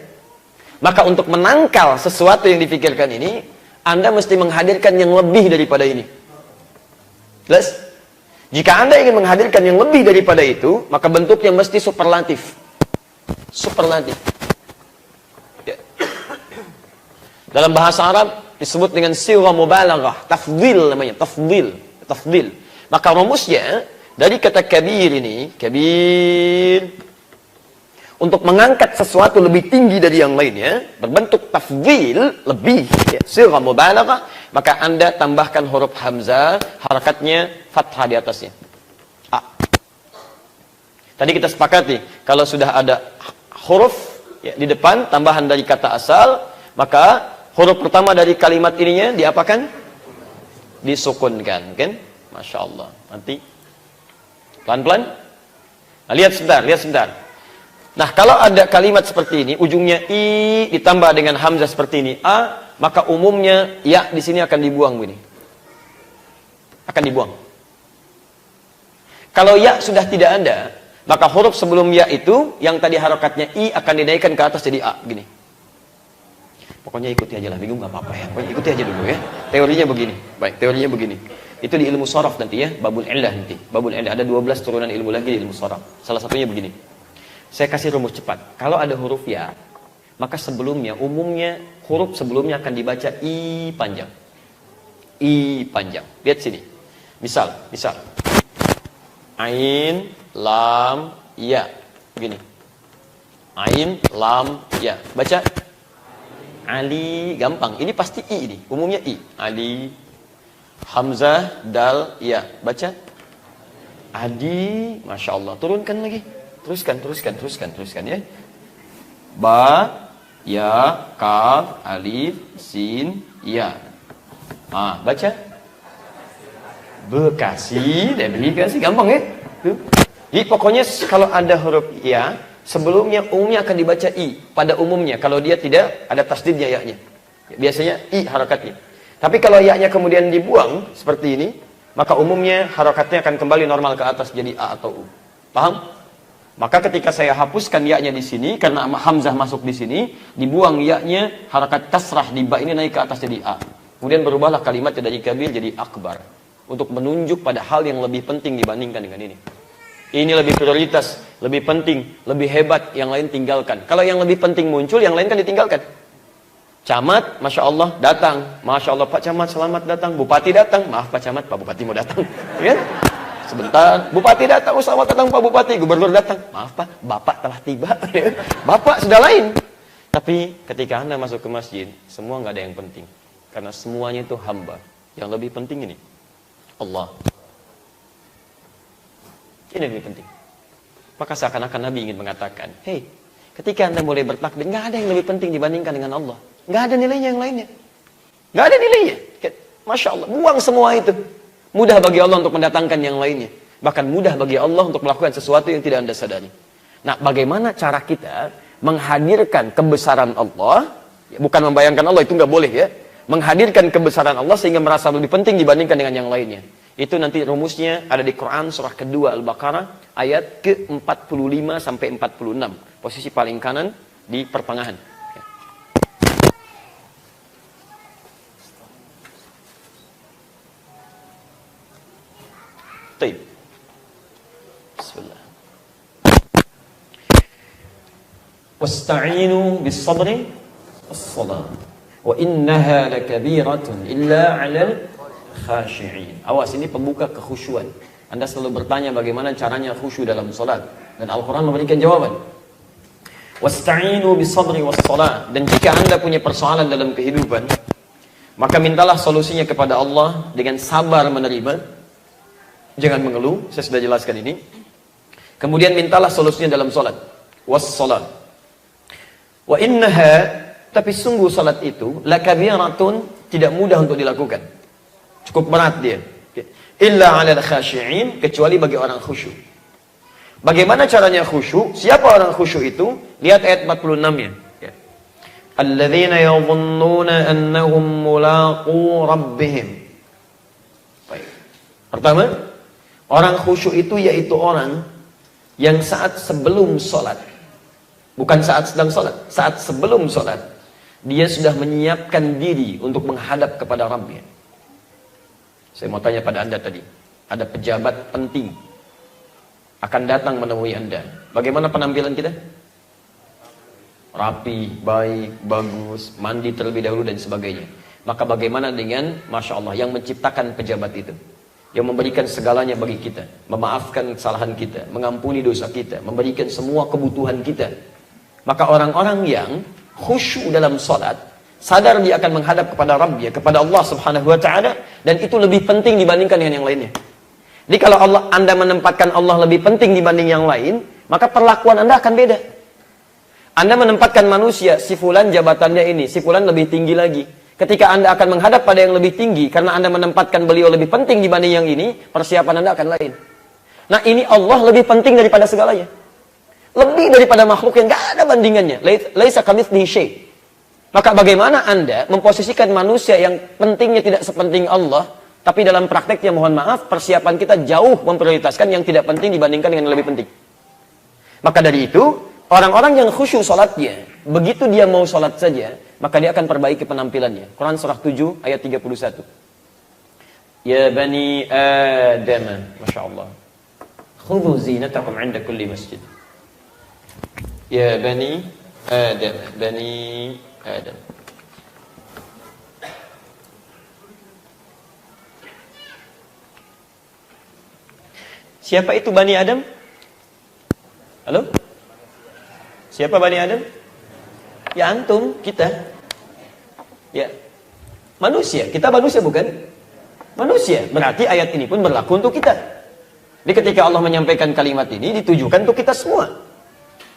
Maka untuk menangkal sesuatu yang dipikirkan ini, Anda mesti menghadirkan yang lebih daripada ini. Jelas? Jika Anda ingin menghadirkan yang lebih daripada itu, maka bentuknya mesti superlatif. Superlatif. Ya. Dalam bahasa Arab disebut dengan sighah mubalaghah, tafdhil namanya, tafdhil. Maka rumusnya dari kata kabir ini, kabir, untuk mengangkat sesuatu lebih tinggi dari yang lainnya, berbentuk tafdhil, lebih, ya, sighah mubalaghah, maka Anda tambahkan huruf hamzah, harakatnya fathah di atasnya. A. Tadi kita sepakati, kalau sudah ada huruf ya, di depan, tambahan dari kata asal, maka huruf pertama dari kalimat ininya diapakan? Disukunkan, kan? Masya Allah. Nanti pelan-pelan. Nah, lihat sebentar. Nah, kalau ada kalimat seperti ini, ujungnya i ditambah dengan hamzah seperti ini, a, maka umumnya ya di sini akan dibuang begini. Akan dibuang. Kalau ya sudah tidak ada, maka huruf sebelum ya itu yang tadi harokatnya i akan dinaikkan ke atas jadi a gini. Pokoknya ikuti aja lah, bingung nggak apa-apa ya. Pokoknya ikuti aja dulu ya. Teorinya begini. Baik, teorinya begini. Itu di ilmu sharaf nanti ya, babul illah nanti. Babul illah ada 12 turunan ilmu lagi di ilmu sharaf. Salah satunya begini. Saya kasih rumus cepat. Kalau ada huruf ya, maka sebelumnya, umumnya huruf sebelumnya akan dibaca i panjang. I panjang. Lihat sini. Misal. Ain, lam, ya. Begini. Ain, lam, ya. Baca. Ali, gampang. Ini pasti i ini. Umumnya i. Ali, hamzah, dal, ya. Baca. Adi, Masya Allah. Turunkan lagi. Teruskan ya. Ba, ya, kaf, alif, sin, ya. Baca. Bekasi, gampang ya. Jadi pokoknya kalau ada huruf ya, sebelumnya umumnya akan dibaca i. Pada umumnya, kalau dia tidak ada tasdid ya-nya. Biasanya i harakatnya. Tapi kalau ya-nya kemudian dibuang seperti ini, maka umumnya harakatnya akan kembali normal ke atas jadi a atau u. Paham? Maka ketika saya hapuskan ya-nya di sini, karena hamzah masuk di sini, dibuang ya-nya, harakat kasrah di ba ini naik ke atas jadi a. Kemudian berubahlah kalimatnya dari kabir jadi akbar. Untuk menunjuk pada hal yang lebih penting dibandingkan dengan ini. Ini lebih prioritas, lebih penting, lebih hebat, yang lain tinggalkan. Kalau yang lebih penting muncul, yang lain kan ditinggalkan. Camat, Masya Allah, datang. Masya Allah, Pak Camat, selamat datang. Bupati datang. Maaf Pak Camat, Pak Bupati mau datang. Ya? Sebentar, Bupati datang, selamat datang Pak Bupati, Gubernur datang. Maaf Pak, Bapak telah tiba. Bapak sudah lain. Tapi ketika Anda masuk ke masjid, semua nggak ada yang penting. Karena semuanya itu hamba. Yang lebih penting ini, Allah. Ini lebih penting. Maka seakan-akan Nabi ingin mengatakan, hei, ketika Anda mulai bertakbir, nggak ada yang lebih penting dibandingkan dengan Allah. Nggak ada nilainya yang lainnya. Nggak ada nilainya. Masya Allah, buang semua itu. Mudah bagi Allah untuk mendatangkan yang lainnya. Bahkan mudah bagi Allah untuk melakukan sesuatu yang tidak Anda sadari. Nah, bagaimana cara kita menghadirkan kebesaran Allah? Bukan membayangkan Allah, itu nggak boleh ya. Menghadirkan kebesaran Allah sehingga merasa lebih penting dibandingkan dengan yang lainnya. Itu nanti rumusnya ada di Quran surah kedua Al-Baqarah ayat ke-45 sampai 46. Posisi paling kanan di pertengahan. Baik. Bismillah. Wasta'inu bis-sabri was-salah. Wa innaha lakabiratun illa 'alal khashi'in. Awas, ini pembuka kekhusyuan. Anda selalu bertanya bagaimana caranya khusyuk dalam salat, dan Al-Qur'an memberikan jawaban. Wasta'inu bis-sabri was-salah. Dan jika Anda punya persoalan dalam kehidupan, maka mintalah solusinya kepada Allah dengan sabar menerima. Jangan mengeluh, saya sudah jelaskan ini. Kemudian mintalah solusinya dalam salat. Was-salat. Wa innaha, tapi sungguh salat itu lakabiratun, tidak mudah untuk dilakukan. Cukup berat dia. Illa 'alal khashi'in, kecuali bagi orang khusyuk. Bagaimana caranya khusyuk? Siapa orang khusyuk itu? Lihat ayat 46-nya. Alladzina yadhunnuna annahum mulaqu rabbihim. Baik. Pertama, orang khusyuk itu yaitu orang yang saat sebelum sholat, bukan saat sedang sholat, saat sebelum sholat, dia sudah menyiapkan diri untuk menghadap kepada Rabbnya. Saya mau tanya pada Anda tadi, ada pejabat penting akan datang menemui Anda. Bagaimana penampilan kita? Rapi, baik, bagus, mandi terlebih dahulu dan sebagainya. Maka bagaimana dengan, Masya Allah, yang menciptakan pejabat itu? Yang memberikan segalanya bagi kita, memaafkan kesalahan kita, mengampuni dosa kita, memberikan semua kebutuhan kita. Maka orang-orang yang khusyuk dalam salat, sadar dia akan menghadap kepada Rabbnya, kepada Allah Subhanahu wa taala, dan itu lebih penting dibandingkan dengan yang lainnya. Jadi kalau Anda menempatkan Allah lebih penting dibanding yang lain, maka perlakuan Anda akan beda. Anda menempatkan manusia, si fulan jabatannya ini, si fulan lebih tinggi lagi. Ketika Anda akan menghadap pada yang lebih tinggi, karena Anda menempatkan beliau lebih penting dibanding yang ini, persiapan Anda akan lain. Nah, ini Allah lebih penting daripada segalanya. Lebih daripada makhluk yang gak ada bandingannya. Laisa kamitslihi syai'. Maka bagaimana Anda memposisikan manusia yang pentingnya tidak sepenting Allah, tapi dalam prakteknya, mohon maaf, persiapan kita jauh memprioritaskan yang tidak penting dibandingkan dengan yang lebih penting. Maka dari itu, orang-orang yang khusyuk salatnya, begitu dia mau salat saja, maka dia akan perbaiki penampilannya. Quran surah 7 ayat 31. Ya bani Adam, Masya Allah, khudhu zinatakum 'inda kulli masjid. Ya bani Adam, bani Adam. Siapa itu Bani Adam? Halo? Siapa Bani Adam? Ya antum, kita. Ya. Manusia, kita manusia bukan? Manusia. Berarti ayat ini pun berlaku untuk kita. Jadi ketika Allah menyampaikan kalimat ini ditujukan untuk kita semua.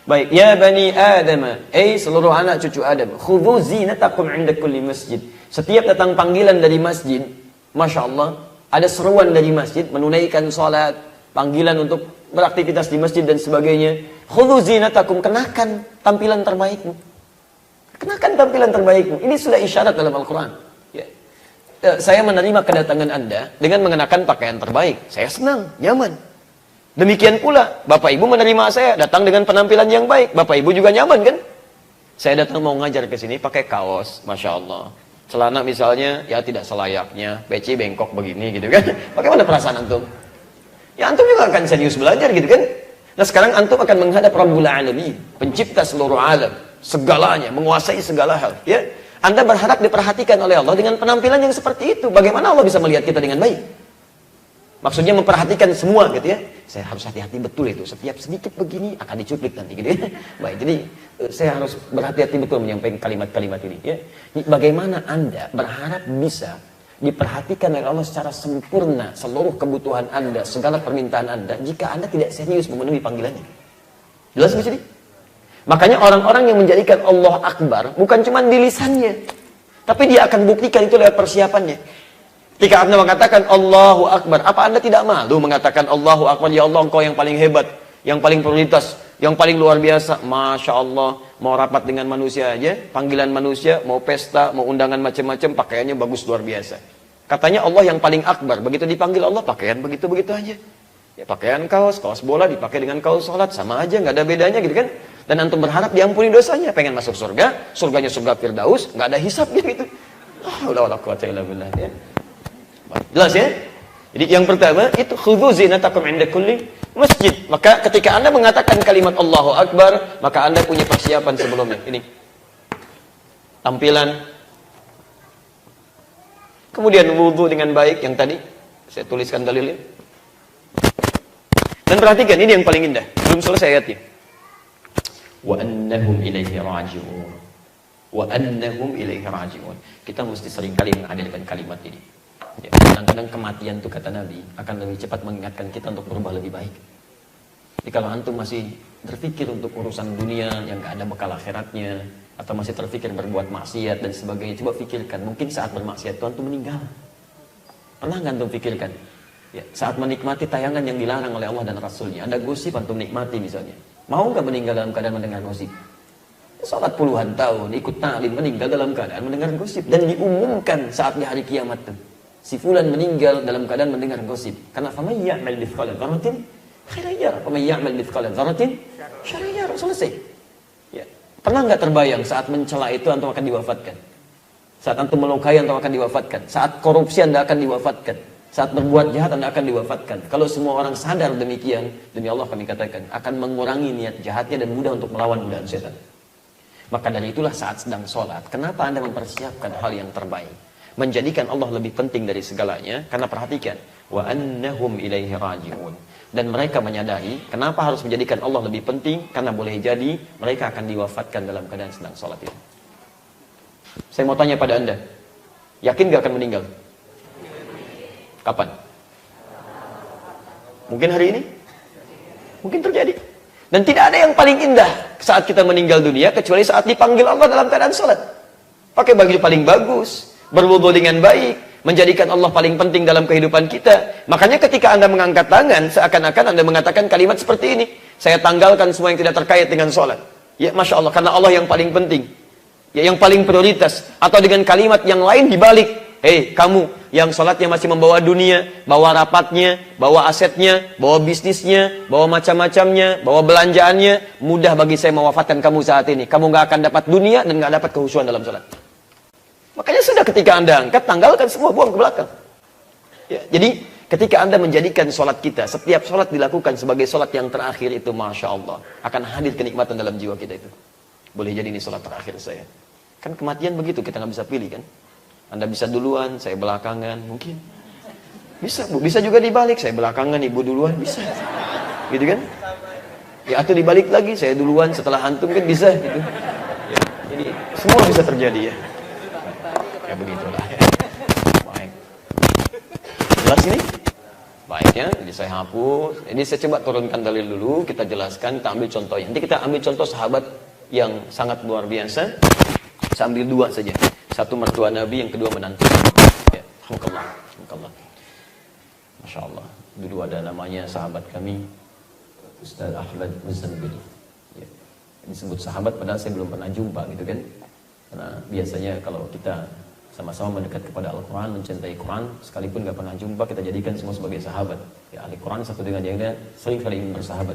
Baik, ya Bani Adam, seluruh anak cucu Adam, khudhu zinatakum 'inda kulli masjid. Setiap datang panggilan dari masjid, Masya Allah, ada seruan dari masjid, menunaikan salat, panggilan untuk beraktivitas di masjid dan sebagainya. Khudhu zinatakum, kenakan tampilan terbaikmu. Kenakan tampilan terbaikmu. Ini sudah isyarat dalam Al-Quran. Ya. Saya menerima kedatangan Anda dengan mengenakan pakaian terbaik. Saya senang, nyaman. Demikian pula, Bapak Ibu menerima saya, datang dengan penampilan yang baik. Bapak Ibu juga nyaman kan? Saya datang mau ngajar ke sini pakai kaos, Masya Allah. Celana misalnya, ya tidak selayaknya, peci bengkok begini gitu kan. Bagaimana perasaan antum? Ya antum juga akan serius belajar gitu kan. Nah sekarang antum akan menghadap Rabbul Alamin, pencipta seluruh alam, segalanya, menguasai segala hal. Ya, Anda berharap diperhatikan oleh Allah dengan penampilan yang seperti itu. Bagaimana Allah bisa melihat kita dengan baik? Maksudnya memperhatikan semua gitu ya. Saya harus hati-hati betul itu. Setiap sedikit begini akan dicuplik nanti gitu ya. Baik, jadi saya harus berhati-hati betul menyampaikan kalimat-kalimat ini ya. Bagaimana Anda berharap bisa diperhatikan oleh Allah secara sempurna seluruh kebutuhan Anda, segala permintaan Anda jika Anda tidak serius memenuhi panggilannya? Jelas di sini? Makanya orang-orang yang menjadikan Allah Akbar bukan cuma di lisannya, tapi dia akan buktikan itu lewat persiapannya. Ketika Anda mengatakan Allahu Akbar, apa Anda tidak malu mengatakan Allahu Akbar? Ya Allah, Engkau yang paling hebat, yang paling prioritas, yang paling luar biasa. Masya Allah, mau rapat dengan manusia aja, panggilan manusia, mau pesta, mau undangan macam-macam, pakaiannya bagus luar biasa. Katanya Allah yang paling akbar, begitu dipanggil Allah, pakaian begitu-begitu aja. Ya pakaian kaos bola dipakai dengan kaos sholat, sama aja, nggak ada bedanya gitu kan. Dan antum berharap diampuni dosanya, pengen masuk surga, surganya surga Firdaus, nggak ada hisabnya gitu. Wala quwwata illa billah ya. Jelas ya? Jadi yang pertama itu khudhu zinatakum 'inda kulli masjid. Maka ketika Anda mengatakan kalimat Allahu Akbar, maka Anda punya persiapan sebelumnya. Ini tampilan. Kemudian wudu dengan baik yang tadi saya tuliskan dalilnya. Dan perhatikan ini yang paling indah. Belum selesai ayatnya. Wa annahum ilaihi raji'un. Wa annahum ilaihi raji'un. Kita mesti seringkali menghadirkan kalimat ini. Ya, kadang-kadang kematian itu kata Nabi akan lebih cepat mengingatkan kita untuk berubah lebih baik. Jadi kalau antum masih berpikir untuk urusan dunia yang gak ada bekal akhiratnya, atau masih terpikir berbuat maksiat dan sebagainya, coba pikirkan, mungkin saat bermaksiat itu antum meninggal. Pernah gak antum pikirkan? Ya, saat menikmati tayangan yang dilarang oleh Allah dan Rasulnya, ada gosip antum nikmati misalnya. Mau gak meninggal dalam keadaan mendengar gosip? Salat puluhan tahun, ikut ta'lim, meninggal dalam keadaan mendengar gosip. Dan diumumkan saat di hari kiamat itu. Si fulan meninggal dalam keadaan mendengar gosip. Karena faman ya'mal mithqala dzarratin khairan yarah, faman ya'mal mithqala dzarratin syarran yarah. Selesai. Ya. Pernah enggak terbayang saat mencela itu antum akan diwafatkan? Saat antum melukai antum akan diwafatkan. Saat korupsi Anda akan diwafatkan. Saat berbuat jahat Anda akan diwafatkan. Kalau semua orang sadar demikian, demi Allah kami katakan akan mengurangi niat jahatnya dan mudah untuk melawan godaan setan. Maka dari itulah saat sedang sholat, kenapa Anda mempersiapkan hal yang terbaik? Menjadikan Allah lebih penting dari segalanya, karena perhatikan, wa annahum ilaihi raji'un. Dan mereka menyadari, kenapa harus menjadikan Allah lebih penting? Karena boleh jadi mereka akan diwafatkan dalam keadaan sedang sholat itu. Saya mau tanya pada Anda, yakin gak akan meninggal? Kapan? Mungkin hari ini? Mungkin terjadi. Dan tidak ada yang paling indah saat kita meninggal dunia kecuali saat dipanggil Allah dalam keadaan sholat. Pakai baju paling bagus, berwudu dengan baik, menjadikan Allah paling penting dalam kehidupan kita. Makanya ketika Anda mengangkat tangan, seakan-akan Anda mengatakan kalimat seperti ini, saya tanggalkan semua yang tidak terkait dengan sholat. Ya Masya Allah, karena Allah yang paling penting, ya yang paling prioritas. Atau dengan kalimat yang lain dibalik, hei kamu yang sholatnya masih membawa dunia, bawa rapatnya, bawa asetnya, bawa bisnisnya, bawa macam-macamnya, bawa belanjaannya, mudah bagi saya mewafatkan kamu saat ini. Kamu gak akan dapat dunia dan gak dapat kehusuan dalam sholat. Makanya sudah ketika Anda angkat, tanggalkan semua, buang ke belakang. Ya, jadi ketika Anda menjadikan sholat kita, setiap sholat dilakukan sebagai sholat yang terakhir itu, Masya Allah, akan hadir kenikmatan dalam jiwa kita itu. Boleh jadi ini sholat terakhir saya. Kan kematian begitu, kita nggak bisa pilih kan. Anda bisa duluan, saya belakangan, mungkin. Bisa Bu, bisa juga dibalik, saya belakangan, Ibu duluan, bisa. Gitu kan? Ya atau dibalik lagi, saya duluan setelah antum kan bisa gitu. Ya, jadi semua bisa terjadi ya. Ya begitulah ya. Baik. Jelas ini? Baik ya, jadi saya hapus. Ini saya coba turunkan dalil dulu, kita jelaskan, kita ambil contohnya. Nanti kita ambil contoh sahabat yang sangat luar biasa. Saya ambil dua saja. Satu mertua Nabi, yang kedua menantu. Ya, alhamdulillah. Masya Allah. Dulu ada namanya sahabat kami, Ustaz Ahmad Muzambil. Ya. Disebut sahabat padahal saya belum pernah jumpa gitu kan. Karena biasanya kalau kita sama-sama mendekat kepada Al-Quran, mencintai Quran, sekalipun gak pernah jumpa, kita jadikan semua sebagai sahabat. Ya, ahli Quran satu dengan yang lain sering kali ingin bersahabat.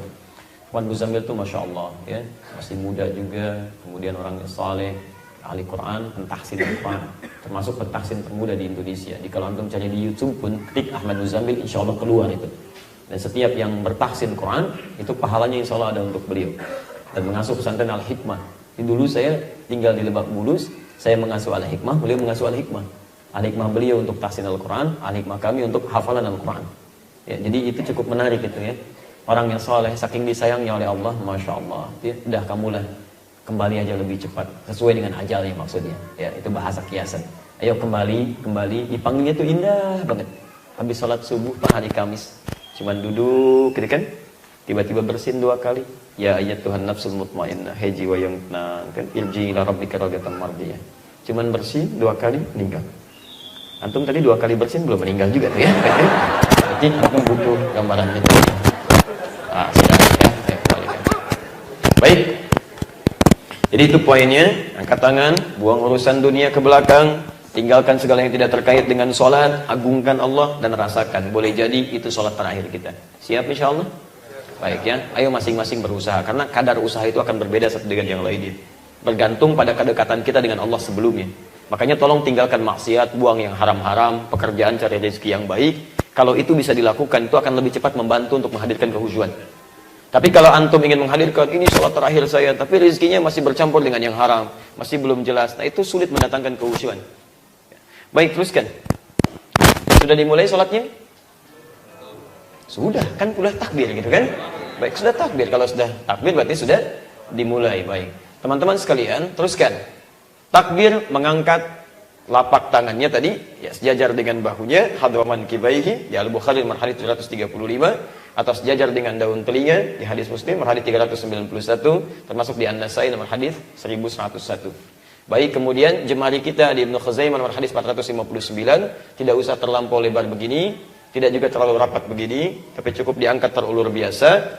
Wan Muzamil tuh Masya Allah, ya, masih muda juga, kemudian orang yang saleh, ahli Quran, pentahsin Al-Quran, termasuk pentahsin termuda di Indonesia. Di kalau antum cari di YouTube pun, ketik Ahmad Muzamil, insya Allah keluar itu. Dan setiap yang bertahsin Quran, itu pahalanya insya Allah ada untuk beliau. Dan mengasuh pesantren Al-Hikmah. Dulu saya tinggal di Lebak Bulus, saya mengasuh Al-Hikmah, beliau mengasuh Al-Hikmah. Al-Hikmah beliau untuk tahsin Al-Quran, Al-Hikmah kami untuk hafalan Al-Quran. Ya, jadi itu cukup menarik itu ya. Orang yang soleh, saking disayangnya oleh Allah, Masya Allah, ya, udah kamulah kembali aja lebih cepat, sesuai dengan ajalnya maksudnya. Ya, itu bahasa kiasan. Ayo kembali, dipanggilnya tuh indah banget. Habis sholat subuh hari Kamis, cuman duduk, gitu kan? Tiba-tiba bersin 2 kali. Ya ayat Tuhan nafsul mutmainnah, haji wa yangna, kan? Irji ila rabbika radiyatan mardiyah. Cuman bersin 2 kali, meninggal. Antum tadi 2 kali bersin belum meninggal juga tuh ya. Berarti antum butuh gambaran itu. Sudah ya. Baik. Jadi itu poinnya, angkat tangan, buang urusan dunia ke belakang, tinggalkan segala yang tidak terkait dengan sholat, agungkan Allah dan rasakan. Boleh jadi itu sholat terakhir kita. Siap insya Allah? Baik ya, ayo masing-masing berusaha, karena kadar usaha itu akan berbeda satu dengan yang lainnya. Bergantung pada kedekatan kita dengan Allah sebelumnya. Makanya tolong tinggalkan maksiat, buang yang haram-haram, pekerjaan cari rezeki yang baik. Kalau itu bisa dilakukan, itu akan lebih cepat membantu untuk menghadirkan kehusuan. Tapi kalau antum ingin menghadirkan, ini sholat terakhir saya, tapi rezekinya masih bercampur dengan yang haram, masih belum jelas, nah itu sulit mendatangkan kehusuan. Baik, teruskan. Sudah dimulai sholatnya? Sudah, kan udah takbir gitu kan? Baik, sudah takbir. Kalau sudah takbir berarti sudah dimulai. Baik, teman-teman sekalian, teruskan. Takbir mengangkat lapak tangannya tadi, ya sejajar dengan bahunya, hadwaman kibaihi, di Al-Bukhari nomor hadis 735, atau sejajar dengan daun telinga di hadis Muslim nomor hadis 391, termasuk di An-Nasai nomor hadis 1101. Baik, kemudian jemari kita di Ibnu Khuzaimah nomor hadis 459, tidak usah terlampau lebar begini, tidak juga terlalu rapat begini, tapi cukup diangkat terulur biasa.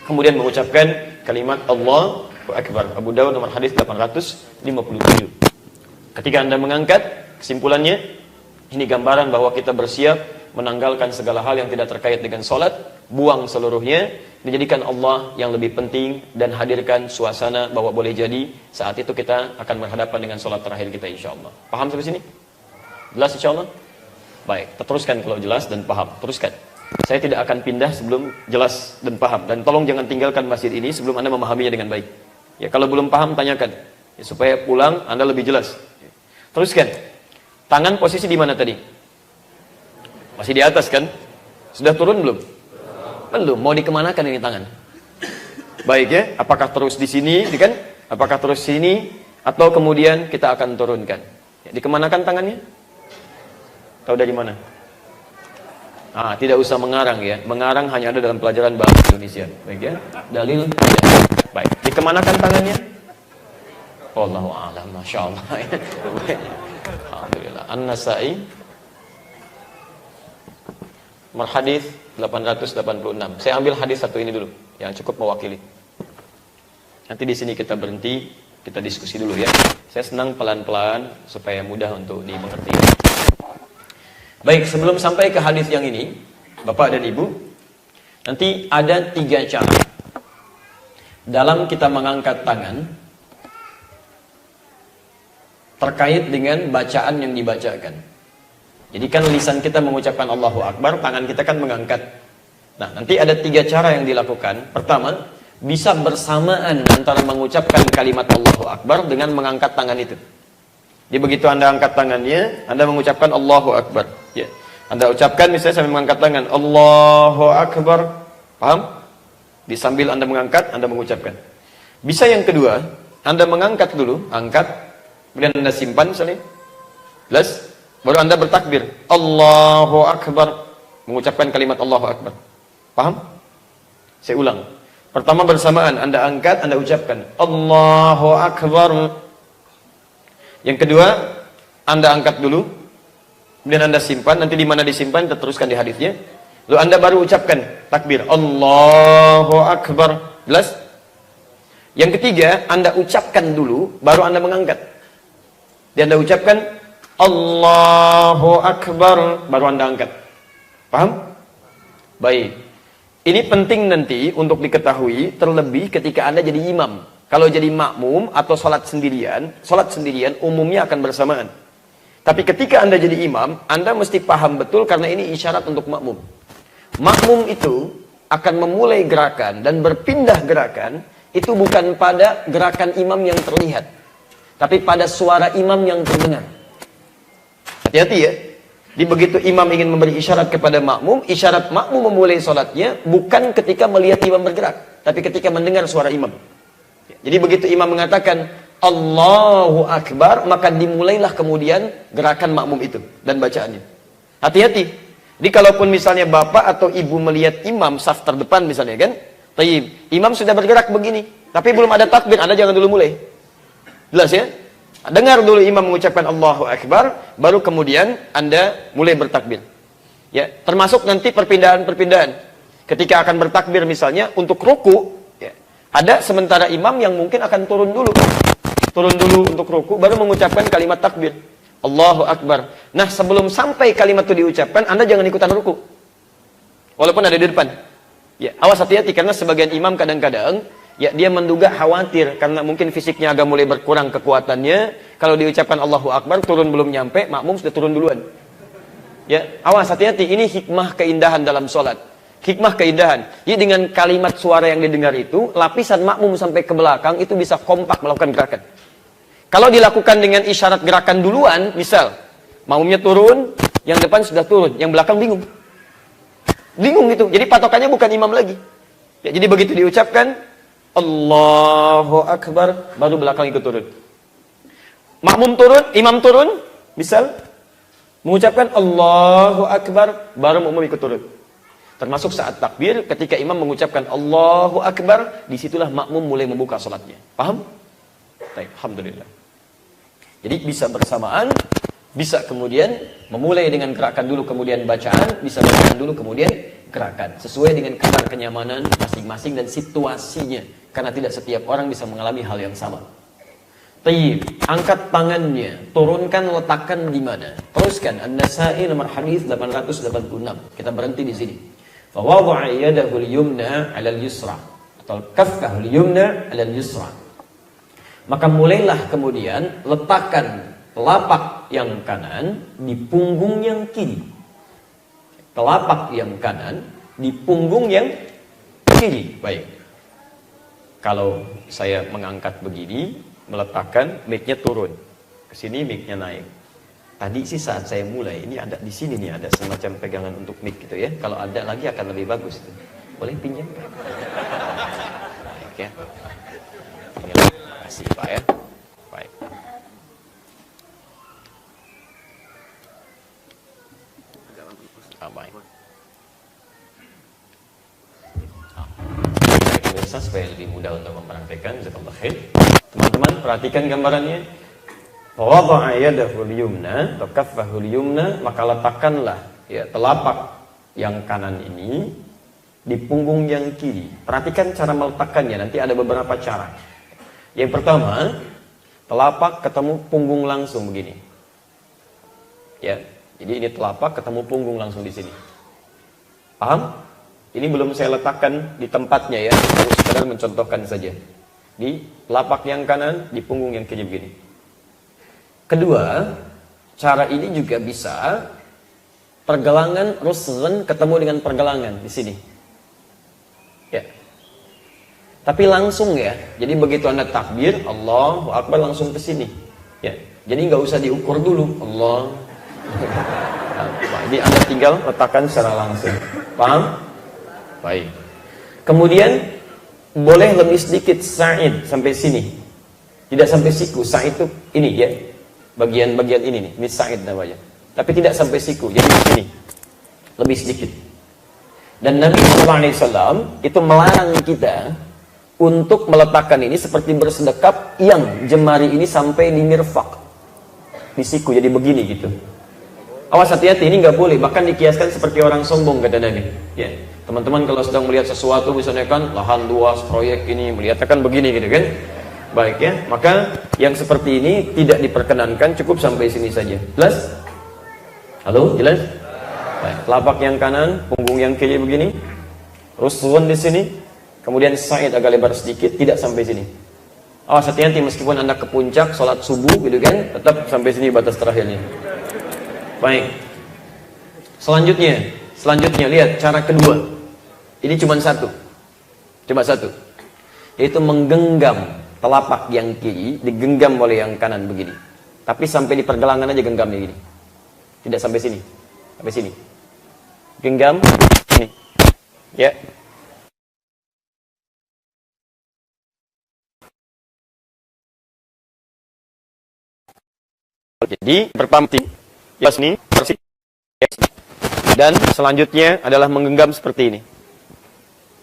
Kemudian mengucapkan kalimat Allahu Akbar. Abu Dawud nomor hadis 857. Ketika Anda mengangkat, kesimpulannya ini gambaran bahwa kita bersiap menanggalkan segala hal yang tidak terkait dengan sholat, buang seluruhnya, dijadikan Allah yang lebih penting, dan hadirkan suasana bahwa boleh jadi saat itu kita akan berhadapan dengan sholat terakhir kita insyaAllah. Paham sampai sini? Jelas insyaAllah? Baik, teruskan kalau jelas dan paham. Teruskan. Saya tidak akan pindah sebelum jelas dan paham. Dan tolong jangan tinggalkan masjid ini sebelum Anda memahaminya dengan baik. Ya, kalau belum paham tanyakan. Ya, supaya pulang Anda lebih jelas. Teruskan. Tangan posisi di mana tadi? Masih di atas kan? Sudah turun belum? Belum. Mau dikemanakan ini tangan? Baik ya. Apakah terus di sini, kan? Apakah terus sini, atau kemudian kita akan turunkan? Ya, dikemanakan tangannya? Tahu dari mana? Tidak usah mengarang ya. Mengarang hanya ada dalam pelajaran bahasa Indonesia. Baik ya. Dalil tidak. Baik. Dikemanakan tangannya? Wallahu a'lam. Masya Allah. Alhamdulillah. An-Nasai nomor hadis 886. Saya ambil hadis satu ini dulu yang cukup mewakili. Nanti di sini kita berhenti, kita diskusi dulu ya. Saya senang pelan-pelan supaya mudah untuk dimengerti. Baik, sebelum sampai ke hadis yang ini, Bapak dan Ibu, nanti ada 3 cara dalam kita mengangkat tangan terkait dengan bacaan yang dibacakan. Jadi kan lisan kita mengucapkan Allahu Akbar, tangan kita kan mengangkat. Nah, nanti ada 3 cara yang dilakukan. Pertama, bisa bersamaan antara mengucapkan kalimat Allahu Akbar dengan mengangkat tangan itu. Jadi begitu Anda angkat tangannya, Anda mengucapkan Allahu Akbar. Ya. Anda ucapkan misalnya sambil mengangkat tangan, Allahu Akbar. Paham? Di sambil Anda mengangkat, Anda mengucapkan. Bisa yang kedua, Anda mengangkat dulu, angkat, kemudian Anda simpan misalnya. Jelas? Baru Anda bertakbir, Allahu Akbar. Mengucapkan kalimat Allahu Akbar. Paham? Saya ulang. Pertama bersamaan, Anda angkat, Anda ucapkan, Allahu Akbar. Yang kedua, Anda angkat dulu, kemudian Anda simpan, nanti di mana disimpan, kita teruskan di hadisnya. Lalu Anda baru ucapkan takbir, Allahu Akbar. Jelas? Yang ketiga, Anda ucapkan dulu, baru Anda mengangkat. Dan Anda ucapkan, Allahu Akbar, baru Anda angkat. Paham? Baik. Ini penting nanti untuk diketahui, terlebih ketika Anda jadi imam. Kalau jadi makmum atau sholat sendirian umumnya akan bersamaan. Tapi ketika Anda jadi imam, Anda mesti paham betul karena ini isyarat untuk makmum. Makmum itu akan memulai gerakan dan berpindah gerakan, itu bukan pada gerakan imam yang terlihat, tapi pada suara imam yang terdengar. Hati-hati ya. Di begitu imam ingin memberi isyarat kepada makmum, isyarat makmum memulai sholatnya bukan ketika melihat imam bergerak, tapi ketika mendengar suara imam. Jadi begitu imam mengatakan Allahu Akbar, maka dimulailah kemudian gerakan makmum itu dan bacaannya. Hati-hati. Jadi kalaupun misalnya bapak atau ibu melihat imam saf terdepan misalnya kan, tayyib, imam sudah bergerak begini, tapi belum ada takbir, Anda jangan dulu mulai. Jelas ya? Dengar dulu imam mengucapkan Allahu Akbar, baru kemudian Anda mulai bertakbir. Ya, termasuk nanti perpindahan-perpindahan. Ketika akan bertakbir misalnya untuk ruku, ya, ada sementara imam yang mungkin akan turun dulu untuk ruku, baru mengucapkan kalimat takbir. Allahu Akbar. Nah, sebelum sampai kalimat itu diucapkan, Anda jangan ikutan ruku. Walaupun ada di depan. Ya, awas hati-hati karena sebagian imam kadang-kadang ya dia menduga khawatir karena mungkin fisiknya agak mulai berkurang kekuatannya, kalau diucapkan Allahu Akbar turun belum nyampe, makmum sudah turun duluan. Ya, awas hati-hati, ini hikmah keindahan dalam sholat. Hikmah keindahan. Jadi dengan kalimat suara yang didengar itu, lapisan makmum sampai ke belakang itu bisa kompak melakukan gerakan. Kalau dilakukan dengan isyarat gerakan duluan, misal makmumnya turun, yang depan sudah turun, yang belakang bingung. Bingung gitu. Jadi patokannya bukan imam lagi. Ya, jadi begitu diucapkan Allahu Akbar, baru belakang ikut turun. Makmum turun, imam turun, misal mengucapkan Allahu Akbar, baru makmum ikut turun. Termasuk saat takbir, ketika imam mengucapkan Allahu Akbar, disitulah makmum mulai membuka sholatnya. Paham? Baik, alhamdulillah. Jadi bisa bersamaan, bisa kemudian memulai dengan gerakan dulu kemudian bacaan, bisa bacaan dulu kemudian gerakan. Sesuai dengan kadar kenyamanan masing-masing dan situasinya. Karena tidak setiap orang bisa mengalami hal yang sama. Tayyib, angkat tangannya, turunkan, letakkan di mana? Teruskan, An-Nasa'i nomor hadis 886. Kita berhenti di sini. Fa wada'a yadahu al-yumna 'ala al-yusra atau kaffahu al-yumna 'ala al-yusra. Maka mulailah kemudian letakkan telapak yang kanan di punggung yang kiri. Telapak yang kanan di punggung yang kiri. Baik. Kalau saya mengangkat begini, meletakkan, mic-nya turun. Ke sini mic-nya naik. Tadi sih saat saya mulai, ini ada di sini nih, ada semacam pegangan untuk mic gitu ya. Kalau ada lagi akan lebih bagus. Boleh pinjam Pak? Baik ya. Terima kasih Pak ya. Baik. Baik. Pemirsa, supaya lebih mudah untuk mempraktikkan, jazakallahu khair. Teman-teman perhatikan gambarannya. Wada'a yadahu al-yumna, kaffahu al-yumna, maka letakkanlah ya telapak yang kanan ini di punggung yang kiri. Perhatikan cara meletakkannya, nanti ada beberapa cara. Yang pertama, telapak ketemu punggung langsung begini. Ya, jadi ini telapak ketemu punggung langsung di sini. Paham? Ini belum saya letakkan di tempatnya ya, harus sekedar mencontohkan saja. Di telapak yang kanan, di punggung yang kiri begini. Kedua, cara ini juga bisa pergelangan rusghan ketemu dengan pergelangan di sini. Ya. Tapi langsung ya. Jadi begitu Anda takbir, Allahu Akbar langsung ke sini. Ya. Jadi nggak usah diukur dulu. Allah. Nah, ini Anda tinggal letakkan secara langsung. Paham? Baik. Kemudian boleh lebih sedikit sa'id sampai sini. Tidak sampai siku. Sa'id itu ini ya. Bagian-bagian ini nih, ini sa'id namanya. Tapi tidak sampai siku, jadi sini. Lebih sedikit. Dan Nabi SAW itu melarang kita untuk meletakkan ini seperti bersedekap yang jemari ini sampai di mirfaq. Di siku, jadi begini gitu. Awas hati-hati, ini nggak boleh. Bahkan dikiaskan seperti orang sombong, kata Nabi. Ya. Teman-teman kalau sedang melihat sesuatu, misalnya kan lahan luas, proyek ini, melihatnya kan begini gitu kan. Baik ya, maka yang seperti ini tidak diperkenankan, cukup sampai sini saja. Jelas? Halo, jelas? Baik, telapak yang kanan, punggung yang kiri begini, rusghun di sini, kemudian sa'id agak lebar sedikit, tidak sampai sini. Awas hati-hati, meskipun Anda ke puncak sholat subuh gitu kan, tetap sampai sini batas terakhirnya. Baik. Selanjutnya lihat cara kedua. Ini cuma satu. Coba satu. Yaitu menggenggam telapak yang kiri, digenggam oleh yang kanan begini. Tapi sampai di pergelangan aja genggamnya gini. Tidak sampai sini. Sampai sini. Genggam ini. Ya. Jadi berpamti ya sini persis. Dan selanjutnya adalah menggenggam seperti ini.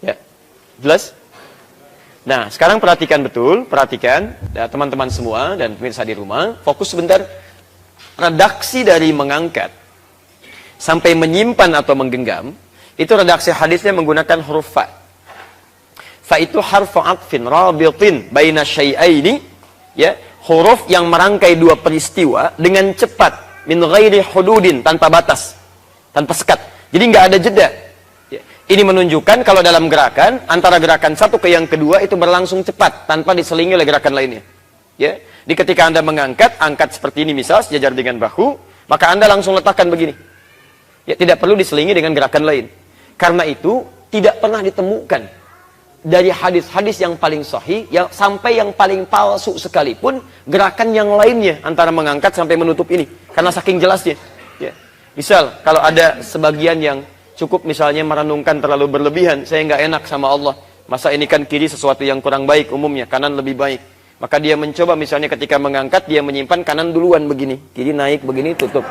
Ya. Jelas? Nah, sekarang perhatikan betul, perhatikan ya, teman-teman semua dan pemirsa di rumah, fokus sebentar. Redaksi dari mengangkat sampai menyimpan atau menggenggam, itu redaksi hadisnya menggunakan huruf fa. Fa itu harfu atfin rabitin baina syai'aini, ya. Huruf yang merangkai dua peristiwa dengan cepat, min ghairi hududin, tanpa batas, tanpa sekat. Jadi nggak ada jeda. Ini menunjukkan kalau dalam gerakan, antara gerakan satu ke yang kedua itu berlangsung cepat, tanpa diselingi oleh gerakan lainnya. Ya, jadi ketika Anda mengangkat, angkat seperti ini misal, sejajar dengan bahu, maka Anda langsung letakkan begini. Ya, tidak perlu diselingi dengan gerakan lain. Karena itu tidak pernah ditemukan dari hadis-hadis yang paling sahih, yang sampai yang paling palsu sekalipun, gerakan yang lainnya antara mengangkat sampai menutup ini, karena saking jelasnya. Ya. Misal, kalau ada sebagian yang cukup misalnya merenungkan terlalu berlebihan, saya nggak enak sama Allah, masa ini kan kiri sesuatu yang kurang baik umumnya, kanan lebih baik. Maka dia mencoba misalnya ketika mengangkat, dia menyimpan kanan duluan begini, kiri naik begini, tutup.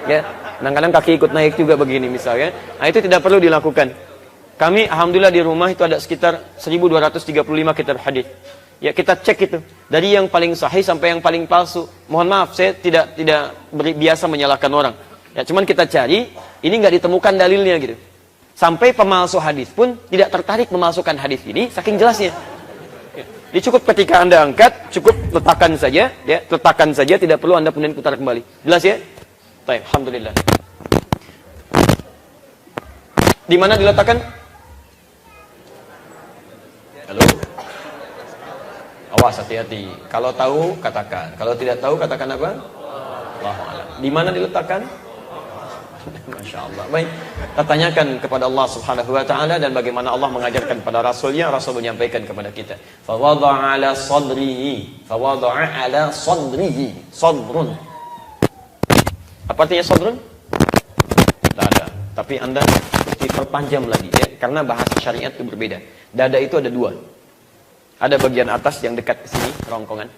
Ya, kadang-kadang kaki ikut naik juga begini misalnya. Nah itu tidak perlu dilakukan. Kami alhamdulillah di rumah itu ada sekitar 1235 kitab hadis. Ya kita cek itu dari yang paling sahih sampai yang paling palsu. Mohon maaf saya tidak biasa menyalahkan orang. Ya cuman kita cari, ini nggak ditemukan dalilnya gitu. Sampai pemalsu hadis pun tidak tertarik memalsukan hadis ini saking jelasnya. Ya. Jadi cukup ketika Anda angkat, cukup letakkan saja, ya letakkan saja, tidak perlu Anda kemudian putar kembali. Jelas ya? Baik, alhamdulillah. Di mana diletakkan? Halo? Awas hati-hati. Kalau tahu katakan, kalau tidak tahu katakan apa? Allahu a'lam. Di mana diletakkan? Masya Allah. Baik, kita tanyakan kepada Allah Subhanahu wa taala dan bagaimana Allah mengajarkan kepada Rasulnya, Rasul menyampaikan kepada kita. Fawadha'a 'ala sadrihi, fawadha'a 'ala sadrihi, sadrun. Apa artinya sadrun? Tidak ada. Tapi Anda diperpanjang lagi ya, karena bahasa syariat itu berbeda. Dada itu ada dua. Ada bagian atas yang dekat ke sini, kerongkongan.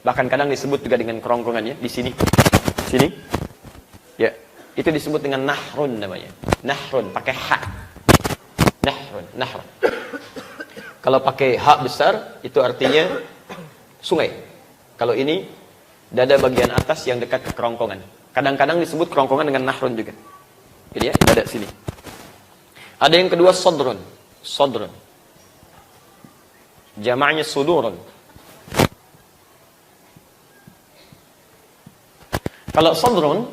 Bahkan kadang disebut juga dengan kerongkongannya di sini. Sini. Ya, itu disebut dengan nahrun namanya. Nahrun pakai ha. Nahrun. Kalau pakai ha besar itu artinya sungai. Kalau ini dada bagian atas yang dekat ke kerongkongan. Kadang-kadang disebut kerongkongan dengan nahrun juga. Jadi ya, dada sini. Ada yang kedua sodrun. Jamaknya sudurun. Kalau sodrun,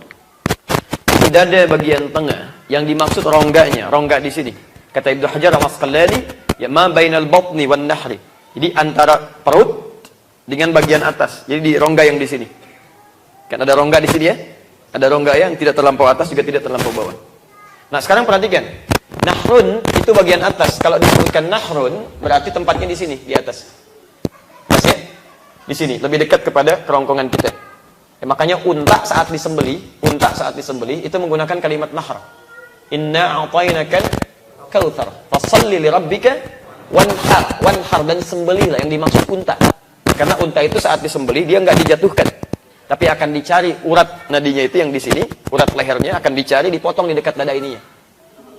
di dada bagian tengah, yang dimaksud rongganya, rongga di sini. Kata Ibnu Hajar al-Asqalani, ya ma bainal batni wan nahri. Jadi antara perut dengan bagian atas. Jadi di rongga yang di sini. Kan ada rongga di sini ya? Ada rongga yang tidak terlampau atas juga tidak terlampau bawah. Nah sekarang perhatikan. Nahrun itu bagian atas. Kalau disebutkan nahrun berarti tempatnya di sini, di atas. Mas ya? Di sini, lebih dekat kepada kerongkongan kita. Ya, makanya unta saat disembeli itu menggunakan kalimat nahr. Inna a'tainakal kautsar, fashalli li rabbika wanhar dan sembelilah, yang dimaksud unta. Karena unta itu saat disembeli dia nggak dijatuhkan, tapi akan dicari urat nadinya itu yang di sini, urat lehernya akan dicari, dipotong di dekat dada ininya.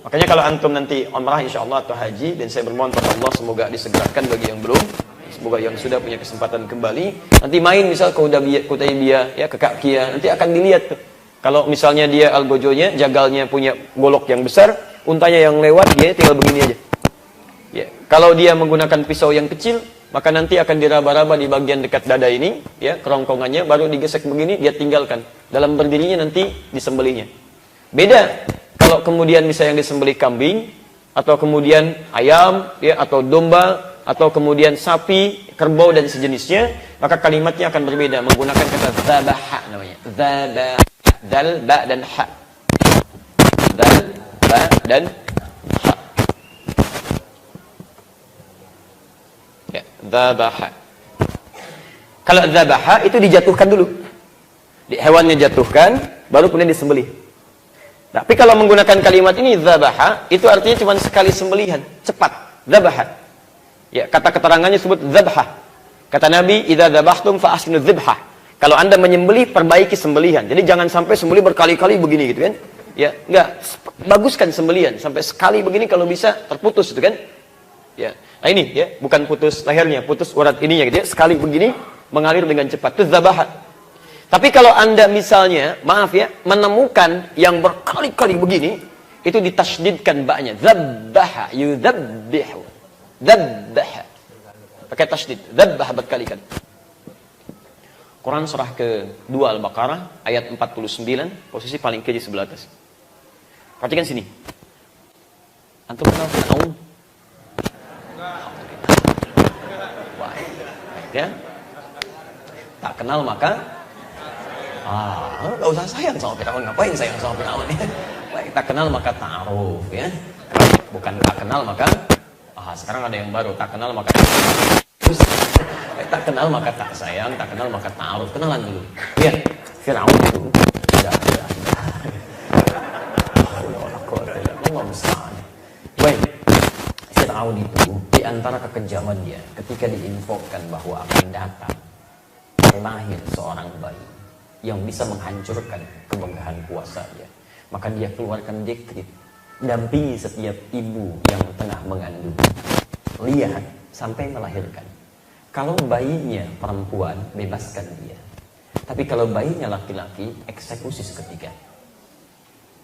Makanya kalau antum nanti umrah insyaallah atau haji, dan saya bermohon kepada Allah semoga disegerakan bagi yang belum, semoga yang sudah punya kesempatan kembali, nanti main misal ke Hudaybiyah ya, ke Ka'kiyah, nanti akan dilihat tuh. Kalau misalnya dia algojonya, jagalnya punya golok yang besar, untanya yang lewat dia tinggal begini aja. Ya, kalau dia menggunakan pisau yang kecil, maka nanti akan diraba-raba di bagian dekat dada ini, ya, kerongkongannya, baru digesek begini, dia tinggalkan. Dalam berdirinya nanti disembelihnya. Beda kalau kemudian misalnya yang disembelih kambing, atau kemudian ayam, ya, atau domba, atau kemudian sapi, kerbau dan sejenisnya, maka kalimatnya akan berbeda, menggunakan kata zabaha namanya. Zabaha, dal, ba dan ha. Dal, ba dan ha. Ya, zabaha. Kalau zabaha itu dijatuhkan dulu. Hewannya jatuhkan, baru kemudian disembelih. Tapi kalau menggunakan kalimat ini zabaha, itu artinya cuma sekali sembelihan, cepat. Zabaha. Ya, kata keterangannya sebut zabhah. Kata Nabi, "Idza dzabhtum fa ahsinu dzibhah." Kalau Anda menyembelih, perbaiki sembelihan. Jadi jangan sampai sembelih berkali-kali begini gitu kan. Ya, enggak, baguskan sembelihan sampai sekali begini, kalau bisa terputus itu kan. Ya. Nah ini ya, bukan putus lehernya, putus urat ininya gitu ya. Sekali begini mengalir dengan cepat. Itu zabahah. Tapi kalau Anda misalnya, maaf ya, menemukan yang berkali-kali begini, itu ditasydidkan ba'nya. Zabbaha, yuzabbihu. Zabbaha. Pakai tasydid. Zabbaha berkali-kali. Quran surah ke-2 Al-Baqarah, ayat 49, posisi paling kiri sebelah atas. Perhatikan sini. Antum kenal Fir'aun? Baik ya. Tak kenal maka gak usah sayang sama Fir'aun. Ngapain sayang sama Fir'aun ya? Baik, tak kenal maka ta'aruf ya. Bukan tak kenal maka sekarang ada yang baru, tak kenal maka tak kenal maka tak sayang, tak kenal maka ta'aruf. Kenalan dulu. Ya, Fir'aun itu baik, Fir'aun itu di antara kekejaman dia ketika diinfokan bahwa akan datang lahir seorang bayi yang bisa menghancurkan kemegahan kuasanya, maka dia keluarkan dekret, dampingi setiap ibu yang tengah mengandung, lihat sampai melahirkan. Kalau bayinya perempuan, bebaskan dia. Tapi kalau bayinya laki-laki, eksekusi seketika.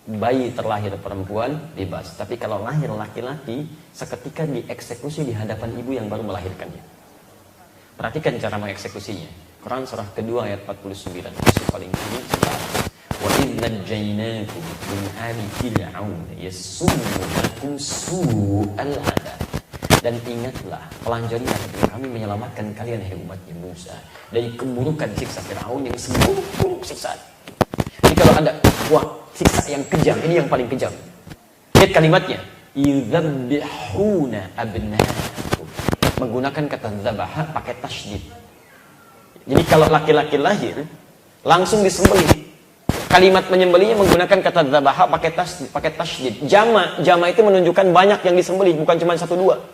Bayi terlahir perempuan, bebas. Tapi kalau lahir laki-laki, seketika dieksekusi di hadapan ibu yang baru melahirkannya. Perhatikan cara mengeksekusinya. Quran surah kedua ayat 49, posisi paling kiri sebelah. Wa idh najjaynakum min ali fir'aun yasumunakum su'al 'adzab. Dan ingatlah, pelajarilah ketika kami menyelamatkan kalian, hai umatnya Musa, dari keburukan siksa Fir'aun yang seburuk-buruk siksaan. Jadi kalau ada siksa yang kejam, ini yang paling kejam. Lihat kalimatnya, yudzabbihuna abna'akum. Menggunakan kata zabaha pakai tasydid. Jadi kalau laki-laki lahir, langsung disembelih. Kalimat menyembelihnya menggunakan kata zabaha pakai tasydid. Jama itu menunjukkan banyak yang disembelih, bukan cuma 1-2.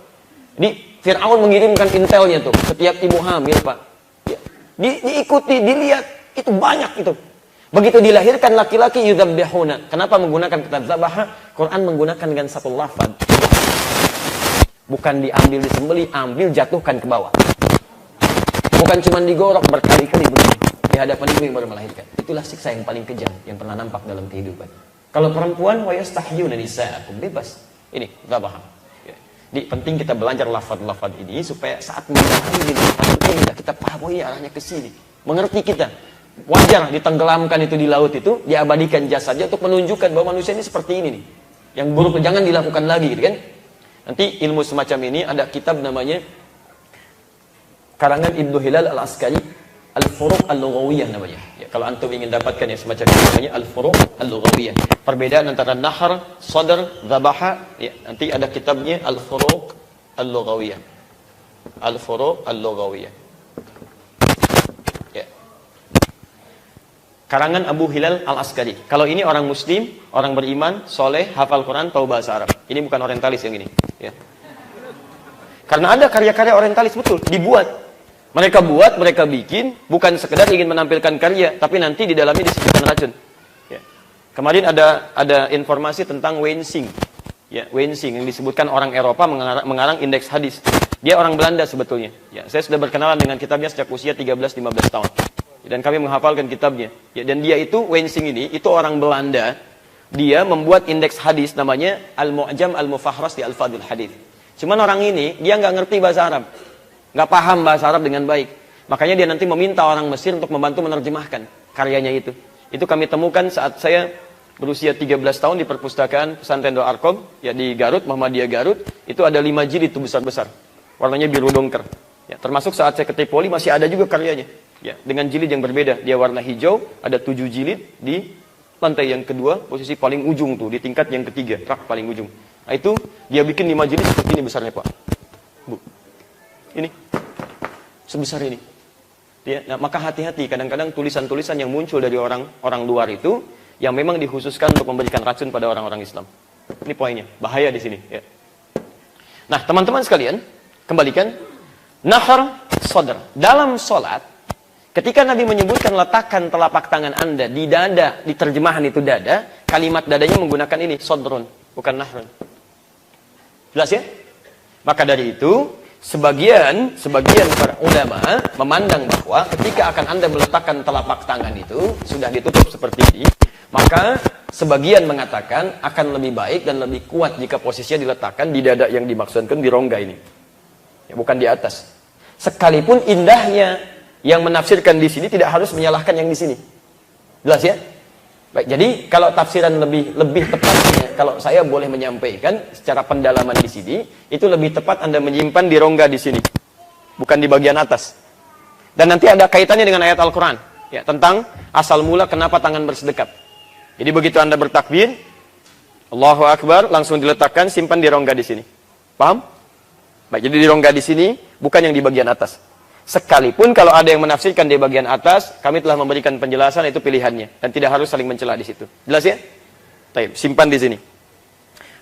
Jadi Fir'aun mengirimkan intelnya tuh, setiap ibu hamil Pak. Ya. Diikuti, dilihat, itu banyak itu. Begitu dilahirkan laki-laki yudzabbihuna. Kenapa menggunakan kata zabaha? Quran menggunakan dengan satu lafaz. Bukan diambil disembelih, ambil jatuhkan ke bawah. Bukan cuma digorok berkali-kali begini di hadapan ibu yang baru melahirkan. Itulah siksa yang paling kejam yang pernah nampak dalam kehidupan. Kalau perempuan, wa yastahyuna nisa'akum, bebas. Ini zabaha. Ya. Jadi penting kita belajar lafaz-lafaz ini supaya saat memahami kita paham, oh iya arahnya ke sini. Mengerti kita. Wajar ditenggelamkan itu di laut itu, diabadikan jasadnya untuk menunjukkan bahwa manusia ini seperti ini nih. Yang buruk jangan dilakukan lagi gitu kan. Nanti ilmu semacam ini ada kitab namanya karangan Ibnu Hilal Al-Askari, Al-Furuq Al-Lughawiyah namanya. Ya, kalau antum ingin dapatkan yang semacam ini namanya Al-Furuq Al-Lughawiyah. Perbedaan antara nahar, sadar, zabaha, ya, nanti ada kitabnya Al-Furuq Al-Lughawiyah. Al-Furuq Al-Lughawiyah. Ya. Karangan Abu Hilal Al-Askari. Kalau ini orang muslim, orang beriman, soleh, hafal Quran, tahu bahasa Arab. Ini bukan orientalis yang ini. Ya. Karena ada karya-karya orientalis betul, dibuat. Mereka buat, mereka bikin, bukan sekedar ingin menampilkan karya, tapi nanti di dalamnya disebutkan racun. Ya. Kemarin ada informasi tentang Wensing. Ya, Wensing yang disebutkan orang Eropa mengarang indeks hadis. Dia orang Belanda sebetulnya. Ya, saya sudah berkenalan dengan kitabnya sejak usia 13-15 tahun. Dan kami menghafalkan kitabnya. Ya, dan dia itu, Wensing ini, itu orang Belanda. Dia membuat indeks hadis namanya Al-Mu'jam Al-Mufahras di Al-Fadul Hadis. Cuman orang ini, dia nggak ngerti bahasa Arab. nggak paham bahasa Arab dengan baik. Makanya dia nanti meminta orang Mesir untuk membantu menerjemahkan karyanya itu. Itu kami temukan saat saya berusia 13 tahun di perpustakaan Pesantren Darul Arqam, ya di Garut, Muhammadiyah Garut. Itu ada 5 jilid itu besar-besar. Warnanya biru dongker. Ya, termasuk saat saya ke Tripoli masih ada juga karyanya. Ya, dengan jilid yang berbeda. Dia warna hijau, ada 7 jilid di lantai yang kedua, posisi paling ujung tuh, di tingkat yang ketiga, rak paling ujung. Nah itu, dia bikin 5 jilid seperti ini besarnya Pak. Bu, ini, sebesar ini. Ya, nah, maka hati-hati, kadang-kadang tulisan-tulisan yang muncul dari orang luar itu, yang memang dikhususkan untuk memberikan racun pada orang-orang Islam. Ini poinnya, bahaya di sini. Ya. Nah teman-teman sekalian, kembalikan, nahar sadr. Dalam sholat, ketika Nabi menyebutkan letakkan telapak tangan Anda di dada, di terjemahan itu dada, kalimat dadanya menggunakan ini, sodrun, bukan nahrun. Jelas ya? Maka dari itu, sebagian para ulama memandang bahwa ketika akan Anda meletakkan telapak tangan itu, sudah ditutup seperti ini, maka sebagian mengatakan akan lebih baik dan lebih kuat jika posisinya diletakkan di dada yang dimaksudkan di rongga ini. Ya, bukan di atas. Sekalipun indahnya yang menafsirkan di sini tidak harus menyalahkan yang di sini. Jelas ya? Baik, jadi kalau tafsiran lebih tepatnya, kalau saya boleh menyampaikan secara pendalaman di sini, itu lebih tepat Anda menyimpan di rongga di sini, bukan di bagian atas. Dan nanti ada kaitannya dengan ayat Al-Quran, ya, tentang asal mula kenapa tangan bersedekap. Jadi begitu Anda bertakbir, Allahu Akbar, langsung diletakkan, simpan di rongga di sini. Paham? Baik, jadi di rongga di sini, bukan yang di bagian atas. Sekalipun kalau ada yang menafsirkan di bagian atas, kami telah memberikan penjelasan, itu pilihannya. Dan tidak harus saling mencela di situ. Jelas ya? Baik, simpan di sini.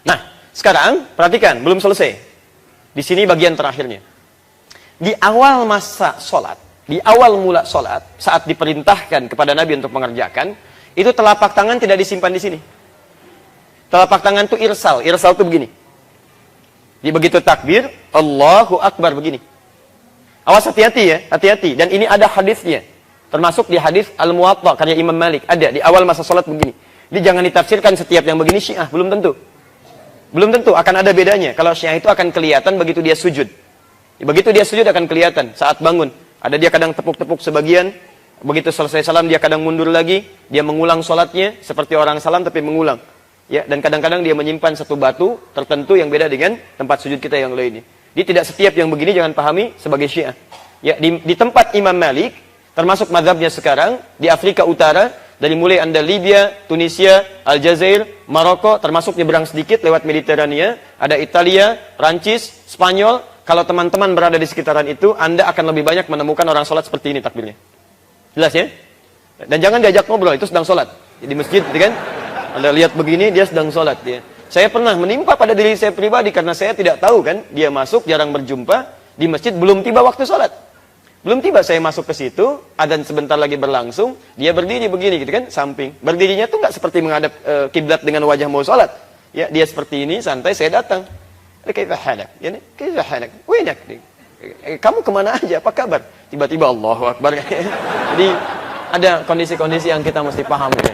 Nah, sekarang perhatikan, belum selesai. Di sini bagian terakhirnya. Di awal masa sholat, di awal mula sholat, saat diperintahkan kepada Nabi untuk mengerjakan, itu telapak tangan tidak disimpan di sini. Telapak tangan itu irsal. Irsal itu begini. Di begitu takbir, Allahu Akbar begini. Awas hati-hati ya, hati-hati. Dan ini ada hadisnya. Termasuk di hadis Al-Muwatta karya Imam Malik. Ada di awal masa sholat begini. Jadi jangan ditafsirkan setiap yang begini Syiah, belum tentu. Belum tentu, akan ada bedanya. Kalau Syiah itu akan kelihatan begitu dia sujud. Begitu dia sujud akan kelihatan saat bangun. Ada dia kadang tepuk-tepuk sebagian. Begitu selesai salam dia kadang mundur lagi. Dia mengulang sholatnya seperti orang salam tapi mengulang. Ya, dan kadang-kadang dia menyimpan satu batu tertentu yang beda dengan tempat sujud kita yang lainnya. Jadi tidak setiap yang begini jangan pahami sebagai Syiah. Ya, di tempat Imam Malik, termasuk mazhabnya sekarang, di Afrika Utara, dari mulai Anda Libya, Tunisia, Aljazair, Maroko, termasuk nyebrang sedikit lewat Mediterania, ada Italia, Prancis, Spanyol. Kalau teman-teman berada di sekitaran itu, Anda akan lebih banyak menemukan orang sholat seperti ini takbirnya. Jelas ya? Dan jangan diajak ngobrol, itu sedang sholat. Di masjid, gitu kan? Anda lihat begini, dia sedang sholat. Ya. Saya pernah menimpa pada diri saya pribadi karena saya tidak tahu kan, dia masuk jarang berjumpa di masjid, belum tiba waktu sholat. Belum tiba saya masuk ke situ, adzan sebentar lagi berlangsung, dia berdiri begini gitu kan, samping. Berdirinya tuh nggak seperti menghadap kiblat dengan wajah mau sholat. Ya, dia seperti ini, santai, saya datang. Kaifa halak? Ya, kaifa halak? Winak? Kamu kemana aja? Apa kabar? Tiba-tiba Allahu Akbar. Jadi ada kondisi-kondisi yang kita mesti paham ya.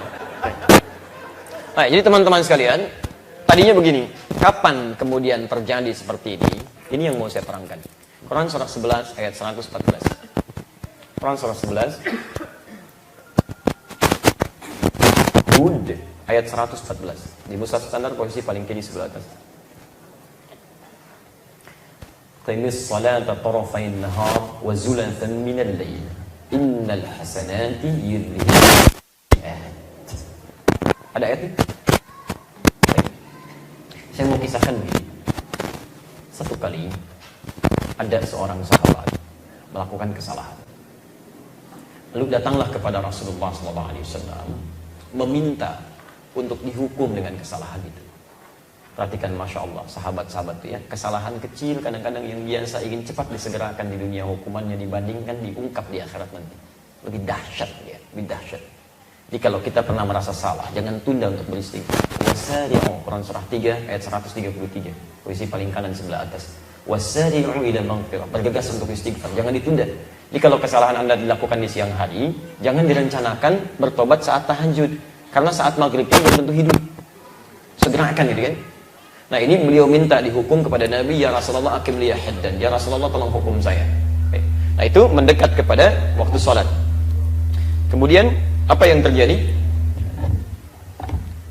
Nah, jadi teman-teman sekalian, tadinya begini, kapan kemudian terjadi seperti ini? Ini yang mau saya terangkan. Quran surah 11 ayat 114. Quran surah 11 Hud ayat 114. Di mushaf standar posisi paling kiri sebelah atas. Qimis salata tarafayn nahar wa zulatan minal lail. Innal hasanati yudhhibun. Ada ayat ini? Saya mau kisahkan begini. Satu kali ada seorang sahabat melakukan kesalahan. Lalu datanglah kepada Rasulullah SAW meminta untuk dihukum dengan kesalahan itu. Perhatikan, Masya Allah, sahabat-sahabat itu ya, kesalahan kecil kadang-kadang yang biasa ingin cepat disegerakan di dunia, hukumannya dibandingkan diungkap di akhirat nanti. Lebih dahsyat ya, lebih dahsyat. Jadi kalau kita pernah merasa salah, jangan tunda untuk beristighfar. Wasari'u, Quran surah 3 ayat 133, posisi paling kanan sebelah atas. Wasari'u ila maghfirah, bergegas untuk istighfar, jangan ditunda. Jadi kalau kesalahan Anda dilakukan di siang hari, jangan direncanakan bertobat saat tahajud, karena saat maghrib itu belum tentu hidup. Segerakan gitu kan. Nah, ini beliau minta dihukum kepada Nabi, ya Rasulullah akim liya haddan, ya Rasulullah tolong hukum saya. Nah, itu mendekat kepada waktu sholat. Kemudian apa yang terjadi?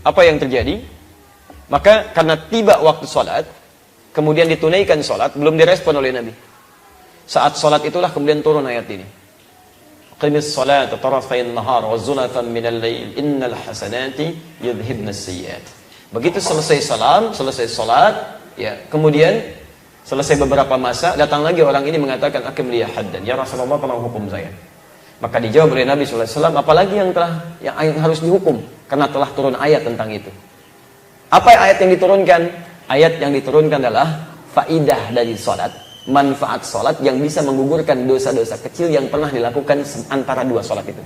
Apa yang terjadi? Maka karena tiba waktu sholat, kemudian ditunaikan sholat, belum direspon oleh Nabi. Saat sholat itulah kemudian turun ayat ini. Qimis salata tarafayn nahar wa zulatan minal lail innal hasanati yudhibnas sayyiat. Begitu selesai salam, selesai sholat, ya, kemudian selesai beberapa masa, datang lagi orang ini mengatakan, akim liya haddan, ya Rasulullah tolong hukum saya. Maka dijawab oleh Nabi SAW, apalagi yang harus dihukum, karena telah turun ayat tentang itu. Apa ayat yang diturunkan? Ayat yang diturunkan adalah faidah dari sholat, manfaat sholat yang bisa menggugurkan dosa-dosa kecil yang pernah dilakukan antara dua sholat itu.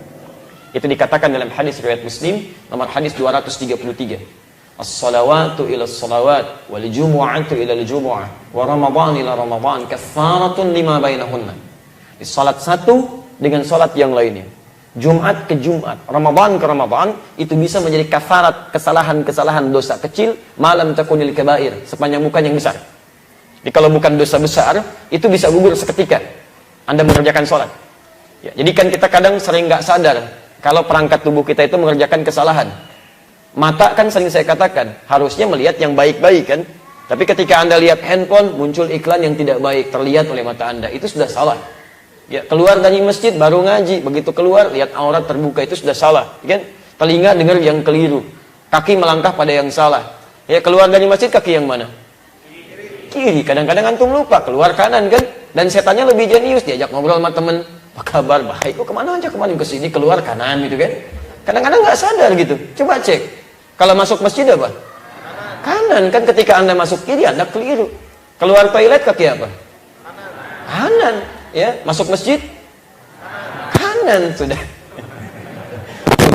Itu dikatakan dalam hadis riwayat Muslim, nomor hadis 233. As-salawatu ila as-salawat wal jumu'atu ila al-jumu'ah wa ramadan ila ramadan kaffaratun lima bainahunna. Di salat satu dengan salat yang lainnya, Jumat ke Jumat, Ramadan ke Ramadan, itu bisa menjadi kafarat kesalahan-kesalahan dosa kecil, malam takunil kabair, sepanjang bukan yang besar. Jadi kalau bukan dosa besar, itu bisa gugur seketika Anda mengerjakan salat. Ya, jadi kan kita kadang sering nggak sadar kalau perangkat tubuh kita itu mengerjakan kesalahan. Mata kan sering saya katakan, harusnya melihat yang baik-baik kan. Tapi ketika Anda lihat handphone, muncul iklan yang tidak baik, terlihat oleh mata Anda, itu sudah salah. Ya, keluar dari masjid, baru ngaji, begitu keluar, lihat aurat terbuka, itu sudah salah. Kan? Telinga dengar yang keliru. Kaki melangkah pada yang salah. Ya, keluar dari masjid, kaki yang mana? Kiri. Kadang-kadang antum lupa, keluar kanan kan. Dan setannya lebih jenius, diajak ngobrol sama temen. Apa kabar? Baik. Kok kemana aja kemarin kesini, keluar kanan gitu kan. Kadang-kadang nggak sadar gitu. Coba cek. Kalau masuk masjid apa? Kanan. Kan ketika Anda masuk kiri, Anda keliru. Keluar toilet kaki apa? Kanan. Ya, masuk masjid? Kanan sudah.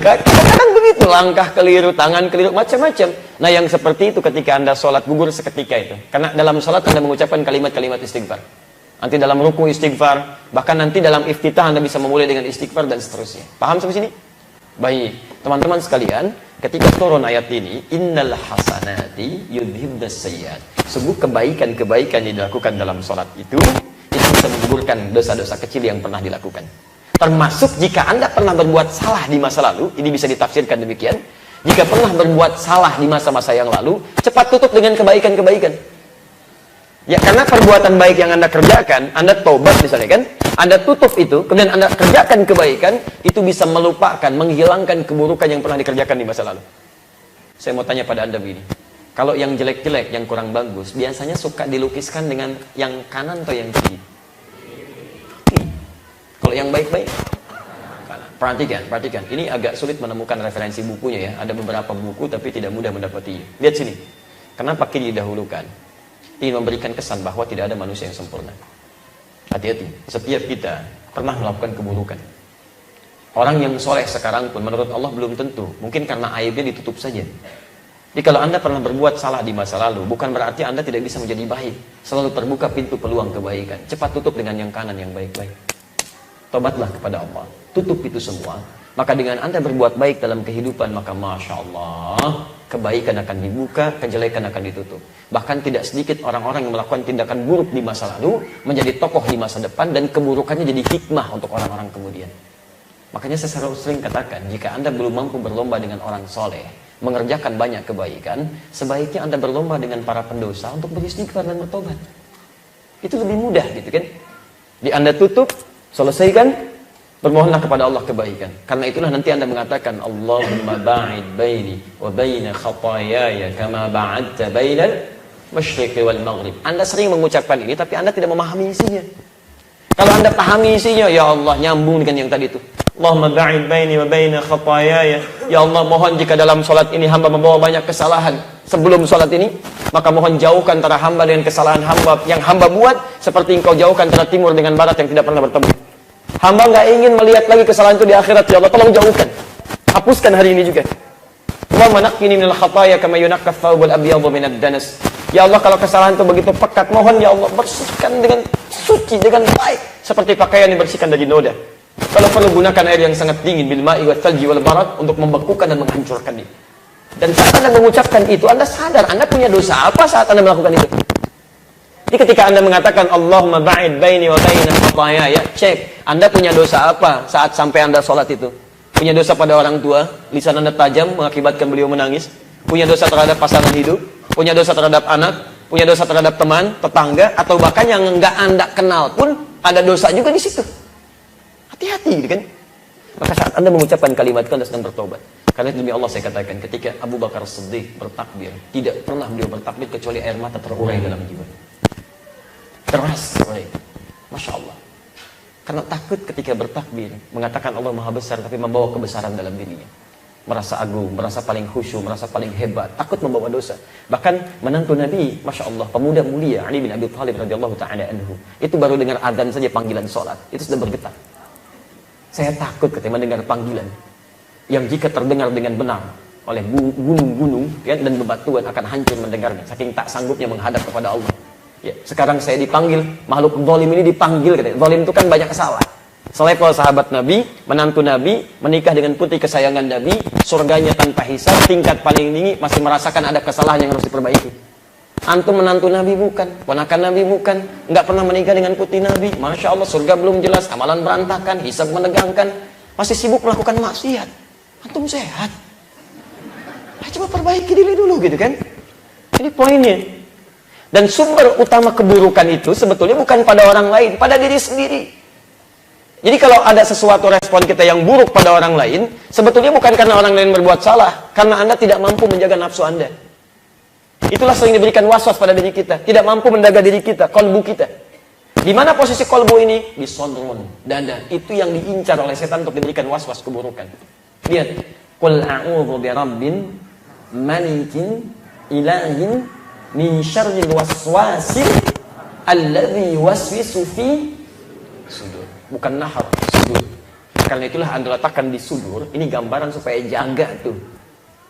Kadang-kadang begitu, langkah keliru, tangan keliru, macam-macam. Nah, yang seperti itu ketika Anda sholat gugur seketika itu. Karena dalam sholat Anda mengucapkan kalimat-kalimat istighfar. Nanti dalam ruku istighfar, bahkan nanti dalam iftitah Anda bisa memulai dengan istighfar dan seterusnya. Paham sampai sini? Baik, teman-teman sekalian, ketika turun ayat ini, innal hasanati yudhibnas sayyiat. Sungguh kebaikan-kebaikan yang dilakukan dalam sholat itu bisa menggugurkan dosa-dosa kecil yang pernah dilakukan. Termasuk jika Anda pernah berbuat salah di masa lalu, ini bisa ditafsirkan demikian. Jika pernah berbuat salah di masa-masa yang lalu, cepat tutup dengan kebaikan-kebaikan. Ya, karena perbuatan baik yang Anda kerjakan, Anda tobat misalnya kan, Anda tutup itu, kemudian Anda kerjakan kebaikan, itu bisa melupakan, menghilangkan keburukan yang pernah dikerjakan di masa lalu. Saya mau tanya pada Anda begini, kalau yang jelek-jelek, yang kurang bagus, biasanya suka dilukiskan dengan yang kanan atau yang kiri? Kalau yang baik-baik, perhatikan. Ini agak sulit menemukan referensi bukunya ya. Ada beberapa buku tapi tidak mudah mendapati. Lihat sini. Kenapa kiri didahulukan? Ingin memberikan kesan bahwa tidak ada manusia yang sempurna. Hati-hati. Setiap kita pernah melakukan keburukan. Orang yang soleh sekarang pun menurut Allah belum tentu. Mungkin karena aibnya ditutup saja. Jadi kalau Anda pernah berbuat salah di masa lalu, bukan berarti Anda tidak bisa menjadi baik. Selalu terbuka pintu peluang kebaikan. Cepat tutup dengan yang kanan yang baik-baik. Tobatlah kepada Allah, tutup itu semua. Maka dengan Anda berbuat baik dalam kehidupan, maka Masya Allah, kebaikan akan dibuka, kejelekan akan ditutup. Bahkan tidak sedikit orang-orang yang melakukan tindakan buruk di masa lalu, menjadi tokoh di masa depan, dan keburukannya jadi hikmah untuk orang-orang kemudian. Makanya saya selalu sering katakan, jika Anda belum mampu berlomba dengan orang soleh, mengerjakan banyak kebaikan, sebaiknya Anda berlomba dengan para pendosa untuk beristighfar dan bertobat. Itu lebih mudah gitu kan. Di Anda tutup, selesaikan, bermohonlah kepada Allah kebaikan. Karena itulah nanti Anda mengatakan, Allahumma ba'id baini wa baina khatayaya kama ba'adta bainal masyriqi wal maghrib. Anda sering mengucapkan ini, tapi Anda tidak memahami isinya. Kalau Anda pahami isinya, ya Allah, nyambung dengan yang tadi itu. Allahumma ba'id baini wa baina khatayaya. Ya Allah, mohon jika dalam sholat ini hamba membawa banyak kesalahan sebelum sholat ini, maka mohon jauhkan antara hamba dengan kesalahan hamba yang hamba buat, seperti engkau jauhkan antara timur dengan barat yang tidak pernah bertemu. Hamba nggak ingin melihat lagi kesalahan itu di akhirat. Ya Allah, tolong jauhkan, hapuskan hari ini juga. Allahumma naqqini minal khataya kama yunaqqa thawbul abyadu minad danas. Ya Allah, kalau kesalahan itu begitu pekat, mohon ya Allah bersihkan dengan suci, dengan baik, seperti pakaian dibersihkan dari noda. Kalau perlu gunakan air yang sangat dingin, bil ma'i wat thalji wal barad, untuk membekukan dan menghancurkan dia. Dan saat Anda mengucapkan itu, Anda sadar Anda punya dosa apa saat Anda melakukan itu. Jadi ketika Anda mengatakan Allahumma ba'id baini wa baina khataaya, ya, cek Anda punya dosa apa saat sampai Anda sholat itu? Punya dosa pada orang tua, lisan Anda tajam mengakibatkan beliau menangis. Punya dosa terhadap pasangan hidup, punya dosa terhadap anak, punya dosa terhadap teman, tetangga, atau bahkan yang enggak Anda kenal pun ada dosa juga di situ. Hati-hati gitu kan. Maka saat Anda mengucapkan kalimat itu Anda sedang bertobat. Karena demi Allah saya katakan, ketika Abu Bakar Siddiq bertakbir, tidak pernah beliau bertakbir kecuali air mata terurai dalam jiwa. Keras terurai. Masya Allah. Karena takut ketika bertakbir, mengatakan Allah Maha Besar, tapi membawa kebesaran dalam dirinya. Merasa agung, merasa paling khusyuk, merasa paling hebat, takut membawa dosa. Bahkan menantu Nabi, Masya Allah, pemuda mulia Ali bin Abi Thalib radhiyallahu ta'ala anhu, itu baru dengar adzan saja panggilan sholat, itu sudah bergetar. Saya takut ketika mendengar panggilan yang jika terdengar dengan benar oleh gunung-gunung ya, dan bebatuan akan hancur mendengarnya, saking tak sanggupnya menghadap kepada Allah. Ya, sekarang saya dipanggil, makhluk zalim ini dipanggil, katanya. Zalim itu kan banyak salah. Selevel sahabat Nabi, menantu Nabi, menikah dengan putri kesayangan Nabi, surganya tanpa hisab, tingkat paling tinggi, masih merasakan ada kesalahan yang harus diperbaiki. Antum menantu Nabi bukan, ponakan Nabi bukan, nggak pernah menikah dengan putri Nabi, Masya Allah, surga belum jelas, amalan berantakan, hisab menegangkan, masih sibuk melakukan maksiat. Antum sehat. Nah, coba perbaiki diri dulu gitu kan. Ini poinnya. Dan sumber utama keburukan itu sebetulnya bukan pada orang lain, pada diri sendiri. Jadi kalau ada sesuatu respon kita yang buruk pada orang lain, sebetulnya bukan karena orang lain berbuat salah, karena Anda tidak mampu menjaga nafsu Anda. Itulah sering diberikan waswas pada diri kita, tidak mampu menjaga diri kita, kolbu kita. Di mana posisi kolbu ini? Di sodron, dada. Itu yang diincar oleh setan untuk diberikan waswas keburukan. Lihat, qul a'udzu birabbin malikin ilahin min syarril waswasil alladzi yuwaswisu fi sudur. Bukan nahar, sudur. Karena itulah Anda letakkan di sudur. Ini gambaran supaya jaga tuh.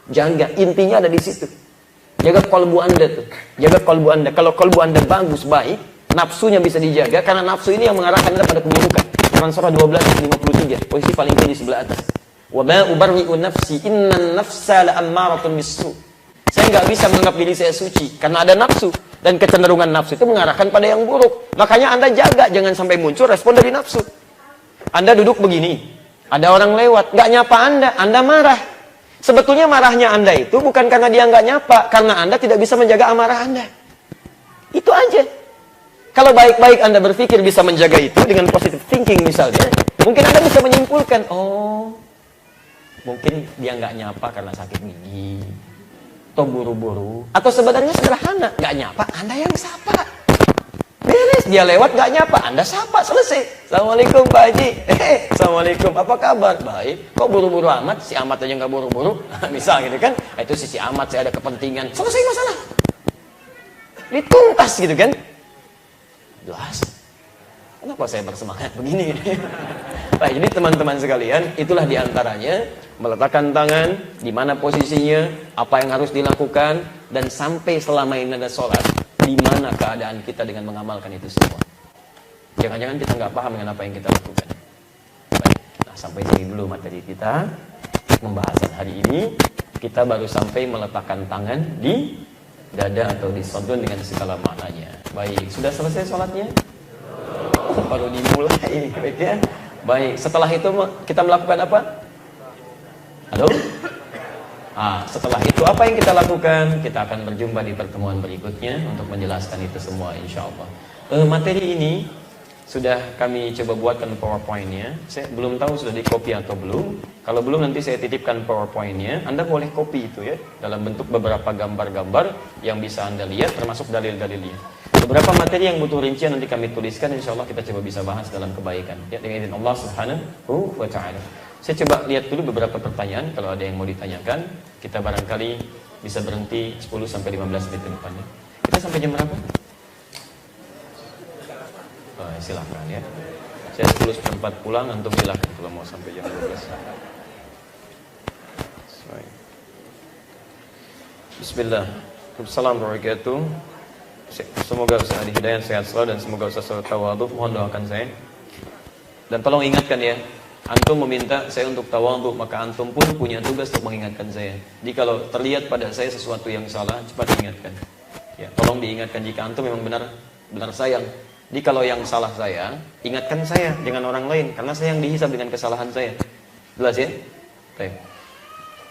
Jaga, intinya ada di situ. Jaga kolbu Anda tuh. Jaga kolbu Anda. Kalau kolbu Anda bagus, baik, nafsunya bisa dijaga. Karena nafsu ini yang mengarahkan Anda pada keburukan. Quran surah 12:53. Posisi paling tinggi di sebelah atas. Wa ma ubarri'u nafsi innan nafsa la'ammaratun bis-su'. Saya nggak bisa menganggap diri saya suci karena ada nafsu, dan kecenderungan nafsu itu mengarahkan pada yang buruk. Makanya Anda jaga jangan sampai muncul respon dari nafsu. Anda duduk begini, ada orang lewat, nggak nyapa Anda marah. Sebetulnya marahnya Anda itu bukan karena dia nggak nyapa, karena Anda tidak bisa menjaga amarah Anda. Itu aja. Kalau baik-baik Anda berpikir bisa menjaga itu dengan positive thinking misalnya, mungkin Anda bisa menyimpulkan, oh, mungkin dia nggak nyapa karena sakit gigi. Atau buru-buru, atau sebenarnya sederhana, nggak nyapa, Anda yang sapa. Beres, dia lewat nggak nyapa, Anda sapa, selesai. Assalamualaikum Pak Haji. Assalamualaikum, apa kabar? Baik. Kok buru-buru amat? Si Amat aja nggak buru-buru. Misal gitu kan? Itu si Amat, saya ada kepentingan. Selesai masalah. Dituntas gitu kan? Jelas. Kenapa saya bersemangat begini? Nah, jadi teman-teman sekalian, itulah diantaranya meletakkan tangan, di mana posisinya, apa yang harus dilakukan, dan sampai selama ini ada sholat, di mana keadaan kita dengan mengamalkan itu semua. Jangan-jangan kita nggak paham dengan apa yang kita lakukan. Baik. Nah, sampai sini dulu materi kita, pembahasan hari ini. Kita baru sampai meletakkan tangan di dada atau di sodron dengan segala maknanya. Baik, sudah selesai sholatnya? Baru dimulai, baik ya. Baik, setelah itu kita melakukan apa? Halo? Setelah itu apa yang kita lakukan? Kita akan berjumpa di pertemuan berikutnya untuk menjelaskan itu semua insya Allah. Materi ini sudah kami coba buatkan PowerPoint-nya. Saya belum tahu sudah di copy atau belum. Kalau belum nanti saya titipkan PowerPoint-nya. Anda boleh copy itu ya, dalam bentuk beberapa gambar-gambar yang bisa Anda lihat termasuk dalil-dalilnya. Beberapa materi yang butuh rincian nanti kami tuliskan, insya Allah kita coba bisa bahas dalam kebaikan ya, dengan izin Allah Subhanahu wa ta'ala. Saya coba lihat dulu beberapa pertanyaan, kalau ada yang mau ditanyakan, kita barangkali bisa berhenti 10-15 menit ke depannya. Kita sampai jam berapa? Silakan ya. Saya 10:04 pulang, antum silakan kalau mau sampai jam 12. Bismillah. Assalamualaikum warahmatullahi wabarakatuh. Semoga Ustaz Adi Hidayat sehat selalu dan semoga Ustaz selalu tawadhu. Mohon doakan saya. Dan tolong ingatkan ya, antum meminta saya untuk tawadhu, maka antum pun punya tugas untuk mengingatkan saya. Jadi kalau terlihat pada saya sesuatu yang salah, cepat diingatkan. Ya, tolong diingatkan jika antum memang benar benar sayang. Jadi kalau yang salah saya, ingatkan saya, jangan orang lain, karena saya yang dihisab dengan kesalahan saya. Jelas ya? Baik.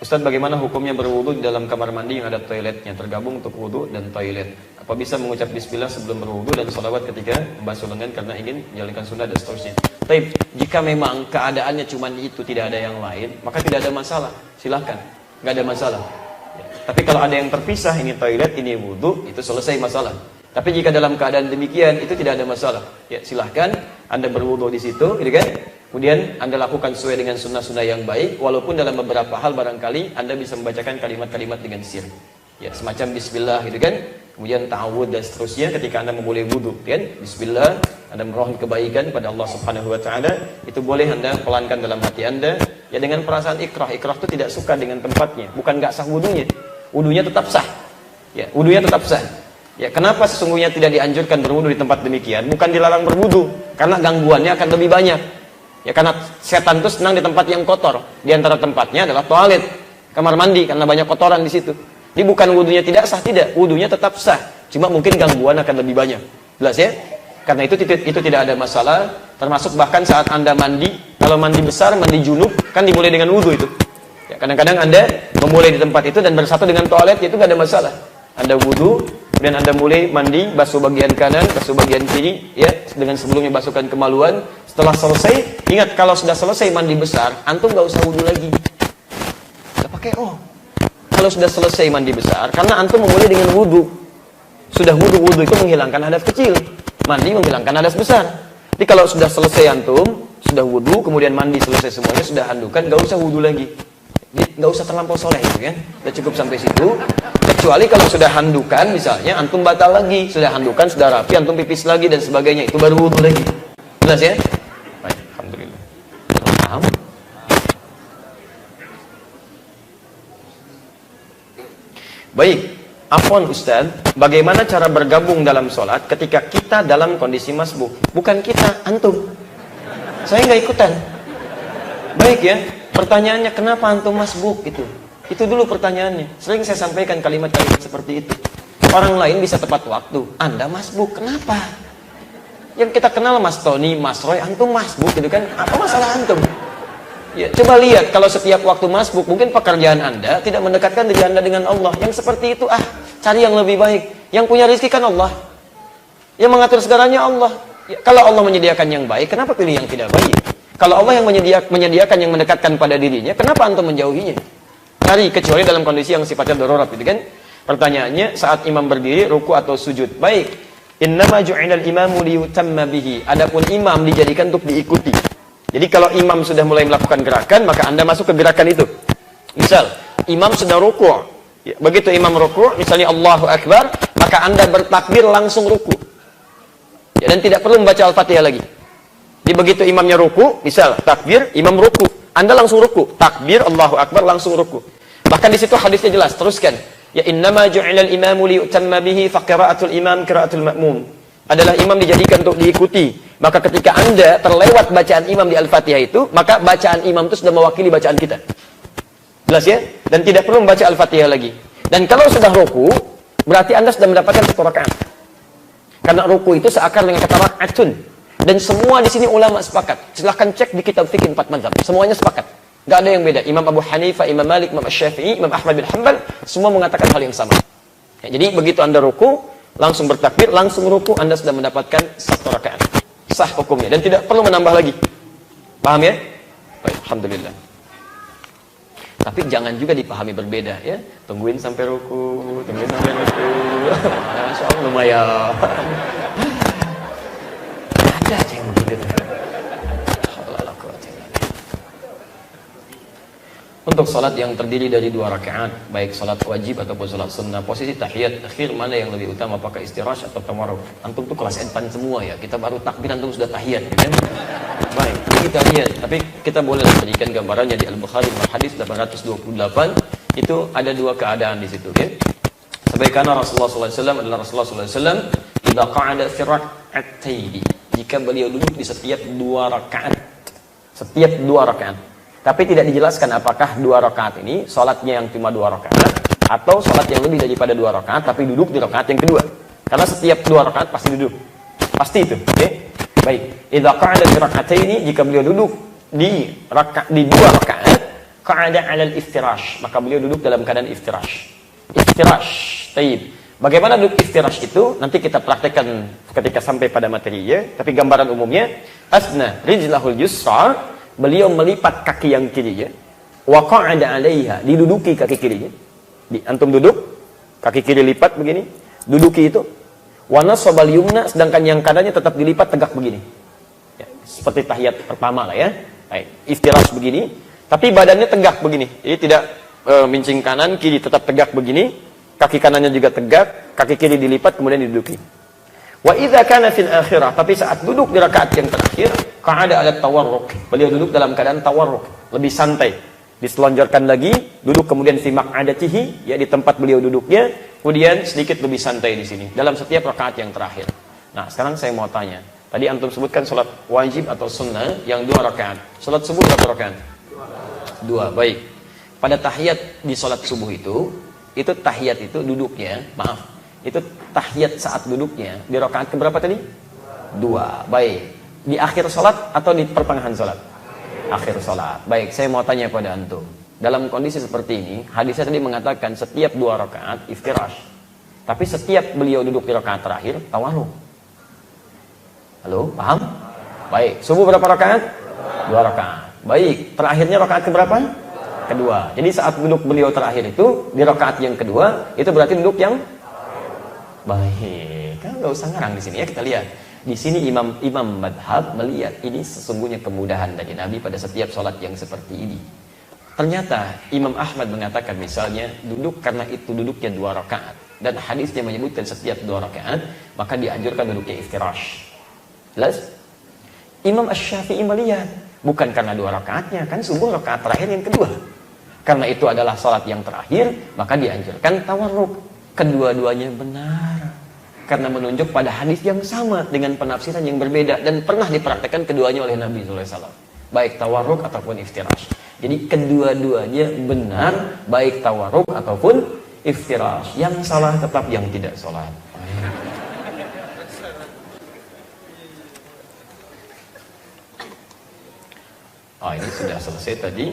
Ustaz, bagaimana hukumnya berwudu di dalam kamar mandi yang ada toiletnya, tergabung untuk wudu dan toilet? Apa bisa mengucap bismillah sebelum berwudu dan sholawat ketika membasuh lengan karena ingin menjalankan sunnah dan seterusnya? Baik, jika memang keadaannya cuma itu, tidak ada yang lain, maka tidak ada masalah. Silahkan, nggak ada masalah. Ya. Tapi kalau ada yang terpisah, ini toilet, ini wudu, itu selesai masalah. Tapi jika dalam keadaan demikian, itu tidak ada masalah. Ya, silahkan Anda berwudu di situ, gitu kan? Kemudian Anda lakukan sesuai dengan sunnah-sunnah yang baik, walaupun dalam beberapa hal barangkali Anda bisa membacakan kalimat-kalimat dengan sir. Ya, semacam bismillah gitu kan. Kemudian ta'awud dan seterusnya ketika Anda memulai wudu, kan? Bismillah, Anda memohon kebaikan pada Allah Subhanahu wa taala, itu boleh Anda pelankan dalam hati Anda, ya dengan perasaan ikrah. Ikrah itu tidak suka dengan tempatnya, bukan enggak sah wudunya. Wudunya tetap sah. Ya, wudunya tetap sah. Ya, kenapa sesungguhnya tidak dianjurkan berwudu di tempat demikian? Bukan dilarang berwudu, karena gangguannya akan lebih banyak. Ya, karena setan itu senang di tempat yang kotor. Di antara tempatnya adalah toilet, kamar mandi, karena banyak kotoran di situ. Jadi bukan wudunya tidak sah, tidak. Wudunya tetap sah. Cuma mungkin gangguan akan lebih banyak. Jelas ya? Karena itu tidak ada masalah. Termasuk bahkan saat Anda mandi, kalau mandi besar, mandi junub, kan dimulai dengan wudu itu. Ya, kadang-kadang Anda memulai di tempat itu dan bersatu dengan toilet, itu nggak ada masalah. Anda wudu, kemudian Anda mulai mandi, basuh bagian kanan, basuh bagian kiri, ya, dengan sebelumnya basuhkan kemaluan. Setelah selesai, ingat kalau sudah selesai mandi besar, antum nggak usah wudu lagi. Nggak pakai Kalau sudah selesai mandi besar, karena antum memulai dengan wudu. Sudah wudu itu menghilangkan hadas kecil, mandi menghilangkan hadas besar. Jadi kalau sudah selesai antum, sudah wudu, kemudian mandi selesai semuanya, sudah handukan, nggak usah wudu lagi. Jadi nggak usah terlampau soleh, gitu kan? Sudah cukup sampai situ. Kecuali kalau sudah handukan, misalnya antum batal lagi, sudah handukan, sudah rapi, antum pipis lagi dan sebagainya, itu baru wudu lagi. Jelas ya? Baik, alhamdulillah. Paham? Baik, afwan Ustaz, bagaimana cara bergabung dalam sholat ketika kita dalam kondisi masbuk? Bukan kita, antum. Saya nggak ikutan. Baik ya, pertanyaannya kenapa antum masbuk itu? Itu dulu pertanyaannya. Sering saya sampaikan kalimat-kalimat seperti itu. Orang lain bisa tepat waktu, Anda masbuk, kenapa? Yang kita kenal Mas Tony, Mas Roy, antum masbuk gitu kan? Apa masalah antum? Ya, coba lihat kalau setiap waktu masbuk, mungkin pekerjaan Anda tidak mendekatkan diri Anda dengan Allah. Yang seperti itu, cari yang lebih baik. Yang punya rezeki kan Allah. Yang mengatur segalanya Allah. Ya, kalau Allah menyediakan yang baik, kenapa pilih yang tidak baik? Kalau Allah yang menyediakan yang mendekatkan pada dirinya, kenapa antum menjauhinya? Cari, kecuali dalam kondisi yang sifatnya darurat, gitu kan? Pertanyaannya, saat imam berdiri, ruku atau sujud? Baik. Innama ju'ilal imamu liyutamma bihi. Adapun imam dijadikan untuk diikuti. Jadi kalau imam sudah mulai melakukan gerakan, maka Anda masuk ke gerakan itu. Misal, imam sedang ruku'. Ya, begitu imam ruku', misalnya Allahu Akbar, maka Anda bertakbir langsung ruku'. Ya, dan tidak perlu membaca Al-Fatihah lagi. Jadi begitu imamnya ruku', misal takbir, imam ruku', Anda langsung ruku'. Takbir, Allahu Akbar, langsung ruku'. Bahkan di situ hadisnya jelas, teruskan. Ya innama ju'ilal imamu liyutamma bihi fa qira'atul imam qira'atul ma'mum. Adalah imam dijadikan untuk diikuti. Maka ketika Anda terlewat bacaan imam di Al-Fatihah itu, maka bacaan imam itu sudah mewakili bacaan kita. Jelas ya? Dan tidak perlu membaca Al-Fatihah lagi. Dan kalau sudah ruku, berarti Anda sudah mendapatkan satu rakaat. Karena ruku itu seakar dengan kata rak'atun. Dan semua di sini ulama sepakat. Silahkan cek di kitab fikih 4 mazhab. Semuanya sepakat. Gak ada yang beda. Imam Abu Hanifah, Imam Malik, Imam Syafi'i, Imam Ahmad bin Hanbal, semua mengatakan hal yang sama. Ya, jadi begitu Anda ruku, langsung bertakbir, langsung ruku, Anda sudah mendapatkan satu rakaat. Sah hukumnya dan tidak perlu menambah lagi. Paham ya? Baik, alhamdulillah. Tapi jangan juga dipahami berbeda ya. Tungguin sampai ruku, tungguin sampai ruku. Masya Allah lumayan. Ada aja yang begitu. Untuk salat yang terdiri dari 2 rakaat, baik salat wajib ataupun salat sunnah, posisi tahiyat akhir mana yang lebih utama, apakah istirahat atau tawarruk? Antum tuh kelas advance semua ya. Kita baru takbir antum sudah tahiyat, gitu kan? Baik, kita lihat. Tapi kita boleh berikan gambarannya di Al-Bukhari hadis 828 itu ada 2 keadaan di situ, ya. Sebagaimana Rasulullah SAW adalah Rasulullah SAW idza qa'ada fi rak'ataini. Jika beliau duduk di setiap 2 rakaat. Setiap 2 rakaat. Tapi tidak dijelaskan apakah 2 rakaat ini salatnya yang cuma 2 rakaat atau salat yang lebih daripada 2 rakaat tapi duduk di rakaat yang kedua. Karena setiap 2 rakaat pasti duduk. Pasti itu. Oke? Baik. Idza qa'ada fi rak'ataini, jika beliau duduk di 2 rakaat, qa'ada 'alal iftirash, maka beliau duduk dalam keadaan iftirash. Iftirash. Baik. Bagaimana duduk iftirash itu nanti kita praktekkan ketika sampai pada materinya, tapi gambaran umumnya asna rijlahul yusra, beliau melipat kaki yang kirinya, wa qa'ada 'alaiha, diduduki kaki kirinya. Antum duduk, kaki kiri lipat begini, duduki itu. Wa nasabal yumna, sedangkan yang kanannya tetap dilipat tegak begini. Ya, seperti tahiyat pertama lah ya. Baik, iftirash begini, tapi badannya tegak begini. Jadi tidak mincing kanan, kiri tetap tegak begini. Kaki kanannya juga tegak, kaki kiri dilipat kemudian diduduki. Wa idza kana fil akhirah, tapi saat duduk di rakaat yang terakhir, qa'ada 'ala tawarruk. Beliau duduk dalam keadaan tawarruk, lebih santai. Diselonjorkan lagi, duduk kemudian fi maq'adatihi, ya di tempat beliau duduknya, kemudian sedikit lebih santai di sini dalam setiap rakaat yang terakhir. Nah, sekarang saya mau tanya. Tadi antum sebutkan salat wajib atau sunnah yang 2 rakaat. Salat subuh berapa rakaat? 2. Baik. Pada tahiyat di salat subuh itu tahiyat itu duduknya, maaf, itu tahiyat saat duduknya di rakaat keberapa tadi? 2. Baik. Di akhir salat atau di pertengahan salat? Akhir salat. Baik, saya mau tanya pada antum. Dalam kondisi seperti ini, hadisnya tadi mengatakan setiap 2 rakaat iftirash. Tapi setiap beliau duduk di rakaat terakhir tawarruk. Halo, paham? Baik, subuh berapa rakaat? 2 rakaat. Baik, terakhirnya rakaat keberapa? Kedua. Jadi saat duduk beliau terakhir itu di rakaat yang kedua, itu berarti duduk yang baik. Kan nggak usah ngarang di sini ya, kita lihat. Di sini imam madhab melihat ini sesungguhnya kemudahan dari Nabi pada setiap sholat yang seperti ini. Ternyata Imam Ahmad mengatakan misalnya duduk karena itu duduknya 2 rakaat dan hadisnya menyebutkan setiap 2 rakaat maka dianjurkan duduknya iftirash. Jelas? Imam Asy-Syafi'i melihat bukan karena 2 rakaatnya, kan subuh rakaat terakhir yang kedua. Karena itu adalah salat yang terakhir, maka dianjurkan tawarruk. Kedua-duanya benar. Karena menunjuk pada hadis yang sama dengan penafsiran yang berbeda dan pernah dipraktekkan keduanya oleh Nabi SAW. Baik tawarruk ataupun iftirash. Jadi kedua-duanya benar, baik tawarruk ataupun iftirash. Yang salah tetap yang tidak salat. Ini sudah selesai tadi.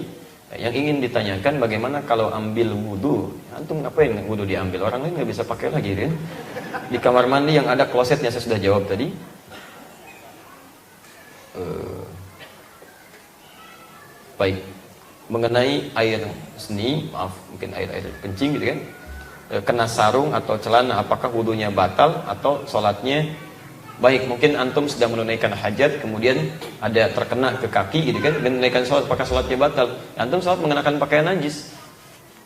Yang ingin ditanyakan bagaimana kalau ambil wudhu? Antum ngapain wudhu diambil? Orang lain nggak bisa pakai lagi kan? Di kamar mandi yang ada klosetnya saya sudah jawab tadi. Baik, mengenai air seni, maaf mungkin air kencing gitu kan? Kena sarung atau celana, apakah wudhunya batal atau sholatnya? Baik, mungkin antum sedang menunaikan hajat, kemudian ada terkena ke kaki gitu kan, dan menunaikan sholat, apakah sholatnya batal? Antum sholat mengenakan pakaian najis,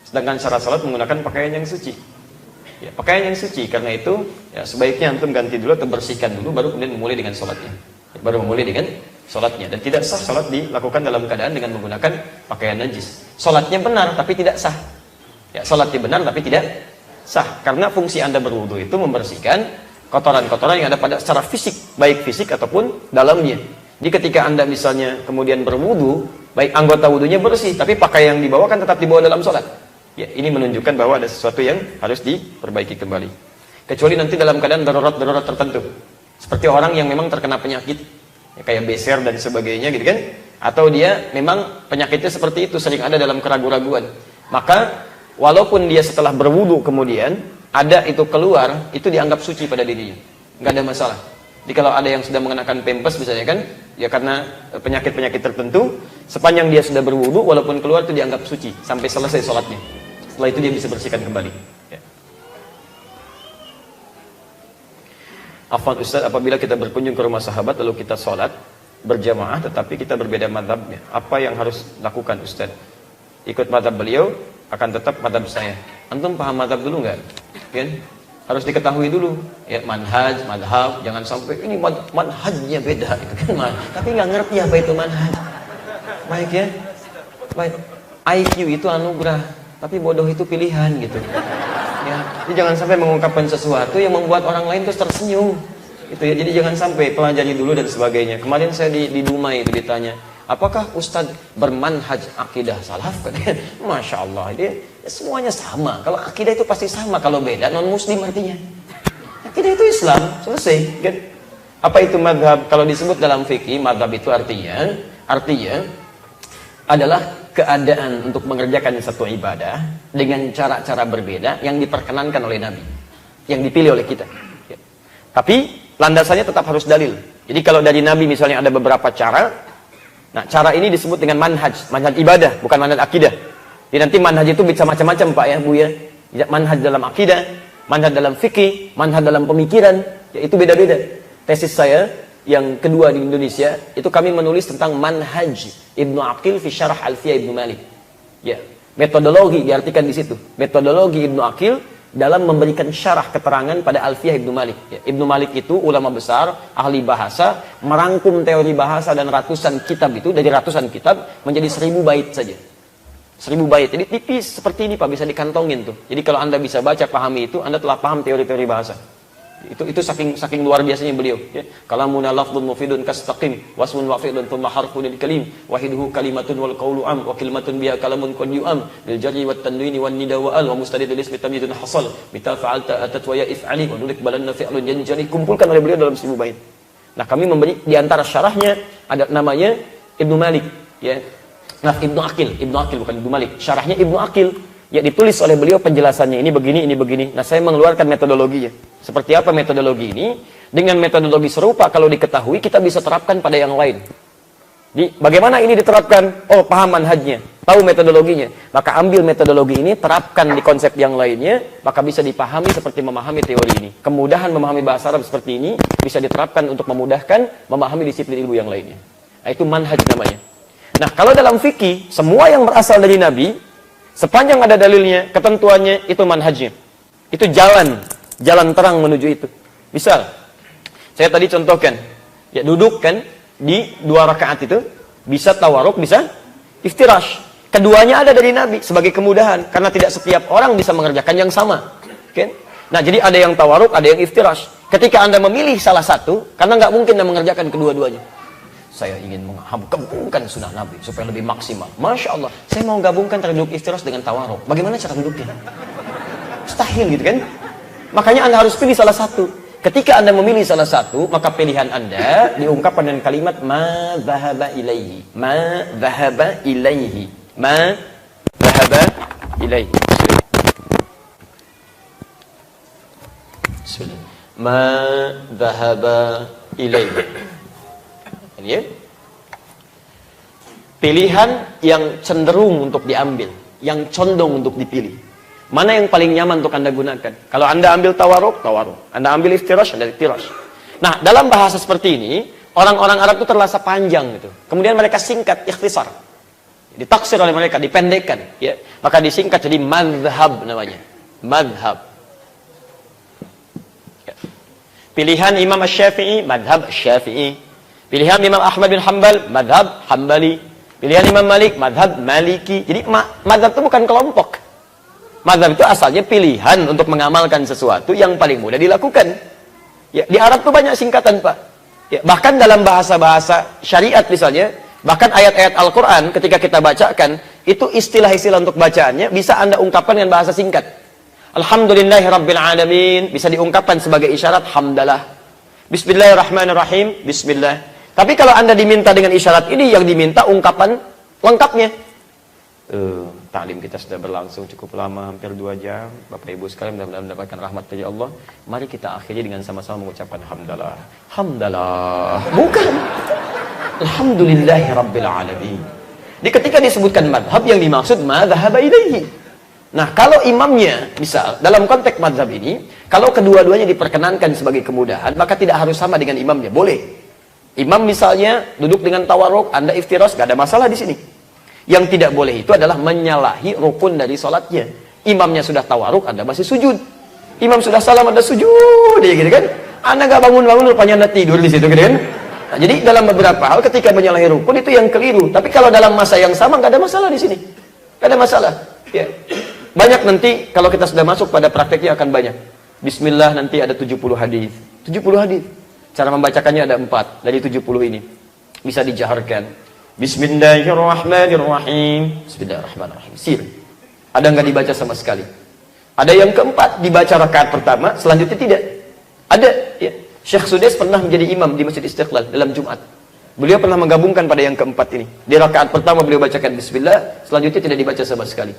sedangkan syarat sholat menggunakan pakaian yang suci. Ya, pakaian yang suci, karena itu ya, sebaiknya antum ganti dulu atau bersihkan dulu, baru kemudian memulai dengan sholatnya. Baru memulai dengan sholatnya, dan tidak sah sholat dilakukan dalam keadaan dengan menggunakan pakaian najis. Sholatnya benar, tapi tidak sah. Ya, sholatnya benar, tapi tidak sah, karena fungsi anda berwudu itu membersihkan kotoran-kotoran yang ada pada secara fisik, baik fisik ataupun dalamnya. Jadi ketika anda misalnya kemudian berwudu, baik anggota wudunya bersih, tapi pakaian yang dibawa kan tetap dibawa dalam sholat. Ya, ini menunjukkan bahwa ada sesuatu yang harus diperbaiki kembali. Kecuali nanti dalam keadaan darurat-darurat tertentu, seperti orang yang memang terkena penyakit, ya, kayak beser dan sebagainya, gitu kan? Atau dia memang penyakitnya seperti itu, sering ada dalam keraguan-raguan. Maka walaupun dia setelah berwudu kemudian ada itu keluar, itu dianggap suci pada dirinya, nggak ada masalah. Jadi kalau ada yang sudah mengenakan pempes misalnya kan, ya karena penyakit-penyakit tertentu, sepanjang dia sudah berwudu, walaupun keluar itu dianggap suci sampai selesai sholatnya. Setelah itu dia bisa bersihkan kembali. Ya. Afwan Ustaz, apabila kita berkunjung ke rumah sahabat lalu kita sholat berjamaah, tetapi kita berbeda madhabnya, apa yang harus lakukan Ustaz? Ikut madhab beliau akan tetap madhab saya. Antum paham madhab dulu nggak? Kan? Harus diketahui dulu. Ya, manhaj, madhab, jangan sampai ini manhajnya beda, itu kan. Tapi nggak ngerti apa itu manhaj. Baik ya, baik. IQ itu anugerah, tapi bodoh itu pilihan gitu. Ya, jadi jangan sampai mengungkapkan sesuatu yang membuat orang lain terus tersenyum. Itu ya, jadi jangan sampai pelajari dulu dan sebagainya. Kemarin saya di Dumai itu ditanya, apakah Ustadz bermanhaj akidah salaf? Masya Allah, dia semuanya sama. Kalau akidah itu pasti sama. Kalau beda non muslim artinya. Akidah itu Islam, selesai. Kan? Apa itu madhab? Kalau disebut dalam fikih, madhab itu artinya adalah keadaan untuk mengerjakan satu ibadah dengan cara-cara berbeda yang diperkenankan oleh Nabi, yang dipilih oleh kita. Ya. Tapi landasannya tetap harus dalil. Jadi kalau dari Nabi misalnya ada beberapa cara, nah cara ini disebut dengan manhaj ibadah, bukan manhaj akidah. Jadi nanti manhaj itu bisa macam-macam Pak ya Bu ya. Manhaj dalam akidah, manhaj dalam fikih, manhaj dalam pemikiran, ya itu beda-beda. Tesis saya yang kedua di Indonesia, itu kami menulis tentang manhaj Ibnu Aqil fi syarah Alfiyah Ibnu Malik. Ya, metodologi diartikan di situ. Metodologi Ibnu Aqil dalam memberikan syarah keterangan pada Alfiyah Ibnu Malik. Ya, Ibnu Malik itu ulama besar, ahli bahasa, merangkum teori bahasa dan ratusan kitab itu, dari ratusan kitab menjadi 1000 bait saja. 1000 bait. Jadi tipis seperti ini Pak, bisa dikantongin tuh. Jadi kalau Anda bisa baca, pahami itu, Anda telah paham teori-teori bahasa. Itu saking luar biasanya beliau ya. Kalamuna lafdhun mufidun kastaqim wasmun wa fi'lun thumma harfun lil kalim wahiduhu kalimatun wal qawlu am wa kalimatun biha kalamun qad yu'am bil jarri wat tanwini wan nida wa al wa mustadidul ismi tamyizun hasal mita fa'alta atat wa ya if'ali wa nulik balanna fi'lun yanjari, kumpulkan oleh beliau dalam 1000 bait. Nah, kami memberi di antara syarahnya ada namanya Ibnu Malik ya. Nah, Ibnu Aqil bukan Ibnu Malik. Syarahnya Ibnu Aqil. Ya, ditulis oleh beliau penjelasannya ini begini, ini begini. Nah, saya mengeluarkan metodologinya. Seperti apa metodologi ini? Dengan metodologi serupa kalau diketahui kita bisa terapkan pada yang lain. Bagaimana ini diterapkan? Oh, paham manhajnya, tahu metodologinya. Maka ambil metodologi ini, terapkan di konsep yang lainnya, maka bisa dipahami seperti memahami teori ini. Kemudahan memahami bahasa Arab seperti ini bisa diterapkan untuk memudahkan memahami disiplin ilmu yang lainnya. Nah, itu manhaj namanya. Nah, kalau dalam fikih, semua yang berasal dari Nabi, sepanjang ada dalilnya, ketentuannya, itu manhajnya. Itu jalan terang menuju itu. Misal, saya tadi contohkan, ya duduk kan, di 2 rakaat itu, bisa tawaruk, bisa iftirash. Keduanya ada dari Nabi, sebagai kemudahan, karena tidak setiap orang bisa mengerjakan yang sama. Okay? Nah, jadi ada yang tawaruk, ada yang iftirash. Ketika Anda memilih salah satu, karena nggak mungkin Anda mengerjakan kedua-duanya. Saya ingin menggabungkan sunnah Nabi supaya lebih maksimal. Masya Allah, saya mau gabungkan antara duduk iftirash dengan tawaruk. Bagaimana cara duduknya? Mustahil gitu kan? Makanya Anda harus pilih salah satu. Ketika Anda memilih salah satu, maka pilihan Anda diungkapkan dengan kalimat ma dhahaba ilaihi. Ma dhahaba ilaihi. Ma dhahaba ilaihi. Bismillah. Ma dhahaba ilaihi. Ya. Pilihan yang cenderung untuk diambil, yang condong untuk dipilih. Mana yang paling nyaman untuk Anda gunakan? Kalau Anda ambil tawaruk. Anda ambil iftirash, Anda iftirash. Nah, dalam bahasa seperti ini, orang-orang Arab itu terasa panjang gitu. Kemudian mereka singkat, ikhtisar. Ditaksir oleh mereka, dipendekkan, ya. Maka disingkat jadi madhab namanya. Madhab. Ya. Pilihan Imam Asy-Syafi'i, madhab Syafi'i. Pilihan Imam Ahmad bin Hanbal, madhab Hambali. Pilihan Imam Malik, madhab Maliki. Jadi madhab itu bukan kelompok. Madhab itu asalnya pilihan untuk mengamalkan sesuatu yang paling mudah dilakukan. Ya, di Arab itu banyak singkatan Pak. Ya, bahkan dalam bahasa-bahasa syariat misalnya, bahkan ayat-ayat Al-Quran ketika kita bacakan, itu istilah-istilah untuk bacaannya bisa Anda ungkapkan dengan bahasa singkat. Alhamdulillahirrabbilalamin bisa diungkapkan sebagai isyarat hamdalah. Bismillahirrahmanirrahim, bismillah. Tapi kalau Anda diminta dengan isyarat ini, yang diminta ungkapan lengkapnya. Taklim kita sudah berlangsung cukup lama, hampir 2 jam. Bapak Ibu sekalian mudah-mudahan mendapatkan rahmat dari Allah. Mari kita akhiri dengan sama-sama mengucapkan hamdalah. Hamdalah. Bukan. Alhamdulillahirrabbilalamin. Ketika disebutkan madhab, yang dimaksud madhaba ilaihi. Nah, kalau imamnya, misal, dalam konteks madhab ini, kalau kedua-duanya diperkenankan sebagai kemudahan, maka tidak harus sama dengan imamnya. Boleh. Imam misalnya duduk dengan tawarruk, Anda iftirash, gak ada masalah di sini. Yang tidak boleh itu adalah menyalahi rukun dari sholatnya. Imamnya sudah tawarruk, Anda masih sujud. Imam sudah salam, Anda sujud, ya gitu kan? Anda gak bangun-bangun, rupanya Anda tidur di situ, gitu kan? Nah, jadi dalam beberapa hal ketika menyalahi rukun itu yang keliru. Tapi kalau dalam masa yang sama gak ada masalah di sini. Gak ada masalah. Ya. Banyak nanti kalau kita sudah masuk pada prakteknya akan banyak. Bismillah nanti ada 70 hadis. 70 hadis. Cara membacakannya ada 4 dari 70 ini. Bisa dijaharkan. Bismillahirrahmanirrahim. Bismillahirrahmanirrahim. Sir. Ada nggak dibaca sama sekali? Ada yang keempat dibaca rakaat pertama, selanjutnya tidak. Ada ya, Syekh Sudais pernah menjadi imam di Masjid Istiqlal dalam Jumat. Beliau pernah menggabungkan pada yang keempat ini. Di rakaat pertama beliau bacakan bismillah, selanjutnya tidak dibaca sama sekali.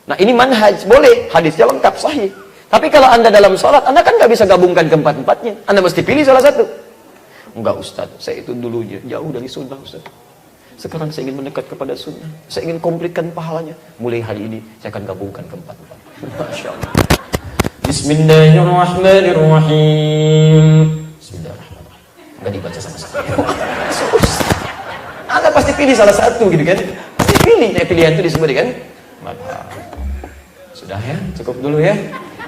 Nah ini manhaj, boleh, hadisnya lengkap, sahih. Tapi kalau Anda dalam sholat, Anda kan nggak bisa gabungkan keempat-empatnya. Anda mesti pilih salah satu. Enggak Ustaz, saya itu dulunya jauh dari sunnah Ustaz. Sekarang saya ingin mendekat kepada sunnah. Saya ingin komplitkan pahalanya. Mulai hari ini saya akan gabungkan keempat-empat. Masya Allah. Bismillahirrahmanirrahim. Bismillahirrahmanirrahim. Enggak dibaca sama sekali. Anda pasti pilih salah satu gitu kan. Pasti pilih, pilihan itu disebut kan. Maka sudah ya, cukup dulu ya.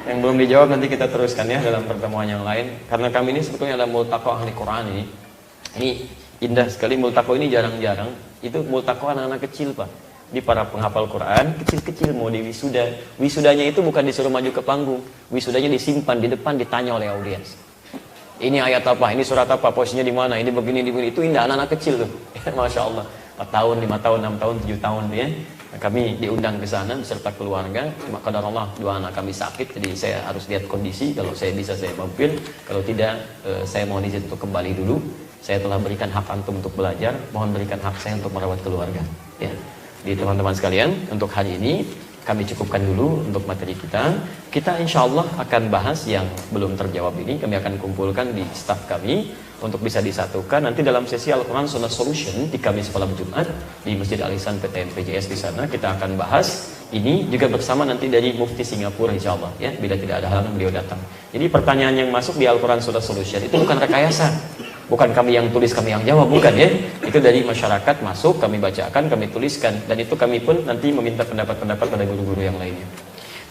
Yang belum dijawab nanti kita teruskan ya dalam pertemuan yang lain. Karena kami ini sebetulnya adalah multaqo ahli Quran ini. Ini indah sekali multaqo ini, jarang-jarang. Itu multaqo anak-anak kecil Pak. Di para penghafal Quran, kecil-kecil mau di wisuda. Wisudanya itu bukan disuruh maju ke panggung. Wisudanya disimpan di depan, ditanya oleh audiens. Ini ayat apa, ini surat apa, posisinya di mana, ini begini, itu indah anak-anak kecil tuh. Masya Allah. 4 tahun, 5 tahun, 6 tahun, 7 tahun ya. Kami diundang ke sana beserta keluarga. Cuma qadarullah 2 anak kami sakit, jadi saya harus lihat kondisi. Kalau saya bisa saya mampir, kalau tidak saya mohon izin untuk kembali dulu. Saya telah berikan hak antum untuk belajar, mohon berikan hak saya untuk merawat keluarga. Ya. Di teman-teman sekalian, untuk hari ini kami cukupkan dulu untuk materi kita. Kita insya Allah akan bahas yang belum terjawab ini. Kami akan kumpulkan di staf kami untuk bisa disatukan nanti dalam sesi Al-Quran Sunnah Solution di Kamis malam Jumat di Masjid Al-Ihsan PTN PJS di sana. Kita akan bahas ini juga bersama nanti dari Mufti Singapura insya Allah ya, bila tidak ada halangan beliau datang. Jadi pertanyaan yang masuk di Al-Quran Sunnah Solution itu bukan rekayasa, bukan kami yang tulis kami yang jawab, bukan ya. Itu dari masyarakat masuk, kami bacakan, kami tuliskan, dan itu kami pun nanti meminta pendapat-pendapat pada guru-guru yang lainnya.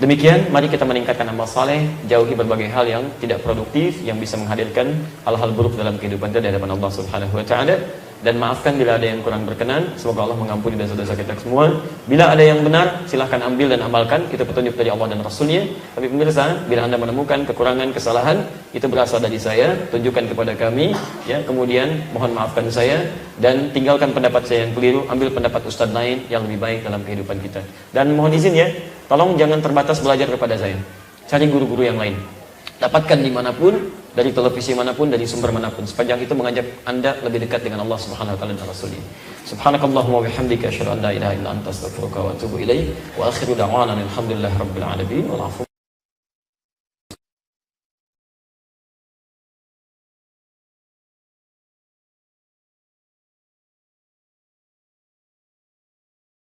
Demikian, mari kita meningkatkan amal saleh, jauhi berbagai hal yang tidak produktif, yang bisa menghadirkan hal-hal buruk dalam kehidupan kita di hadapan Allah Subhanahu wa taala, dan maafkan bila ada yang kurang berkenan. Semoga Allah mengampuni dosa-dosa kita semua. Bila ada yang benar, silahkan ambil dan amalkan, itu petunjuk dari Allah dan Rasulnya. Tapi pemirsa, bila Anda menemukan kekurangan, kesalahan, itu berasal dari saya, tunjukkan kepada kami ya, kemudian mohon maafkan saya, dan tinggalkan pendapat saya yang keliru, ambil pendapat ustaz lain yang lebih baik dalam kehidupan kita. Dan mohon izin ya, tolong jangan terbatas belajar kepada saya, cari guru-guru yang lain, dapatkan dimanapun, dari televisi manapun, dari sumber manapun, sepanjang itu mengajak Anda lebih dekat dengan Allah Subhanahu wa taala dan Rasulnya. Subhanakallahumma wa bihamdika asyhadu an la ilaha illa anta astaghfiruka wa atubu ilaik, wa akhiru da'wana alhamdulillahi rabbil alamin.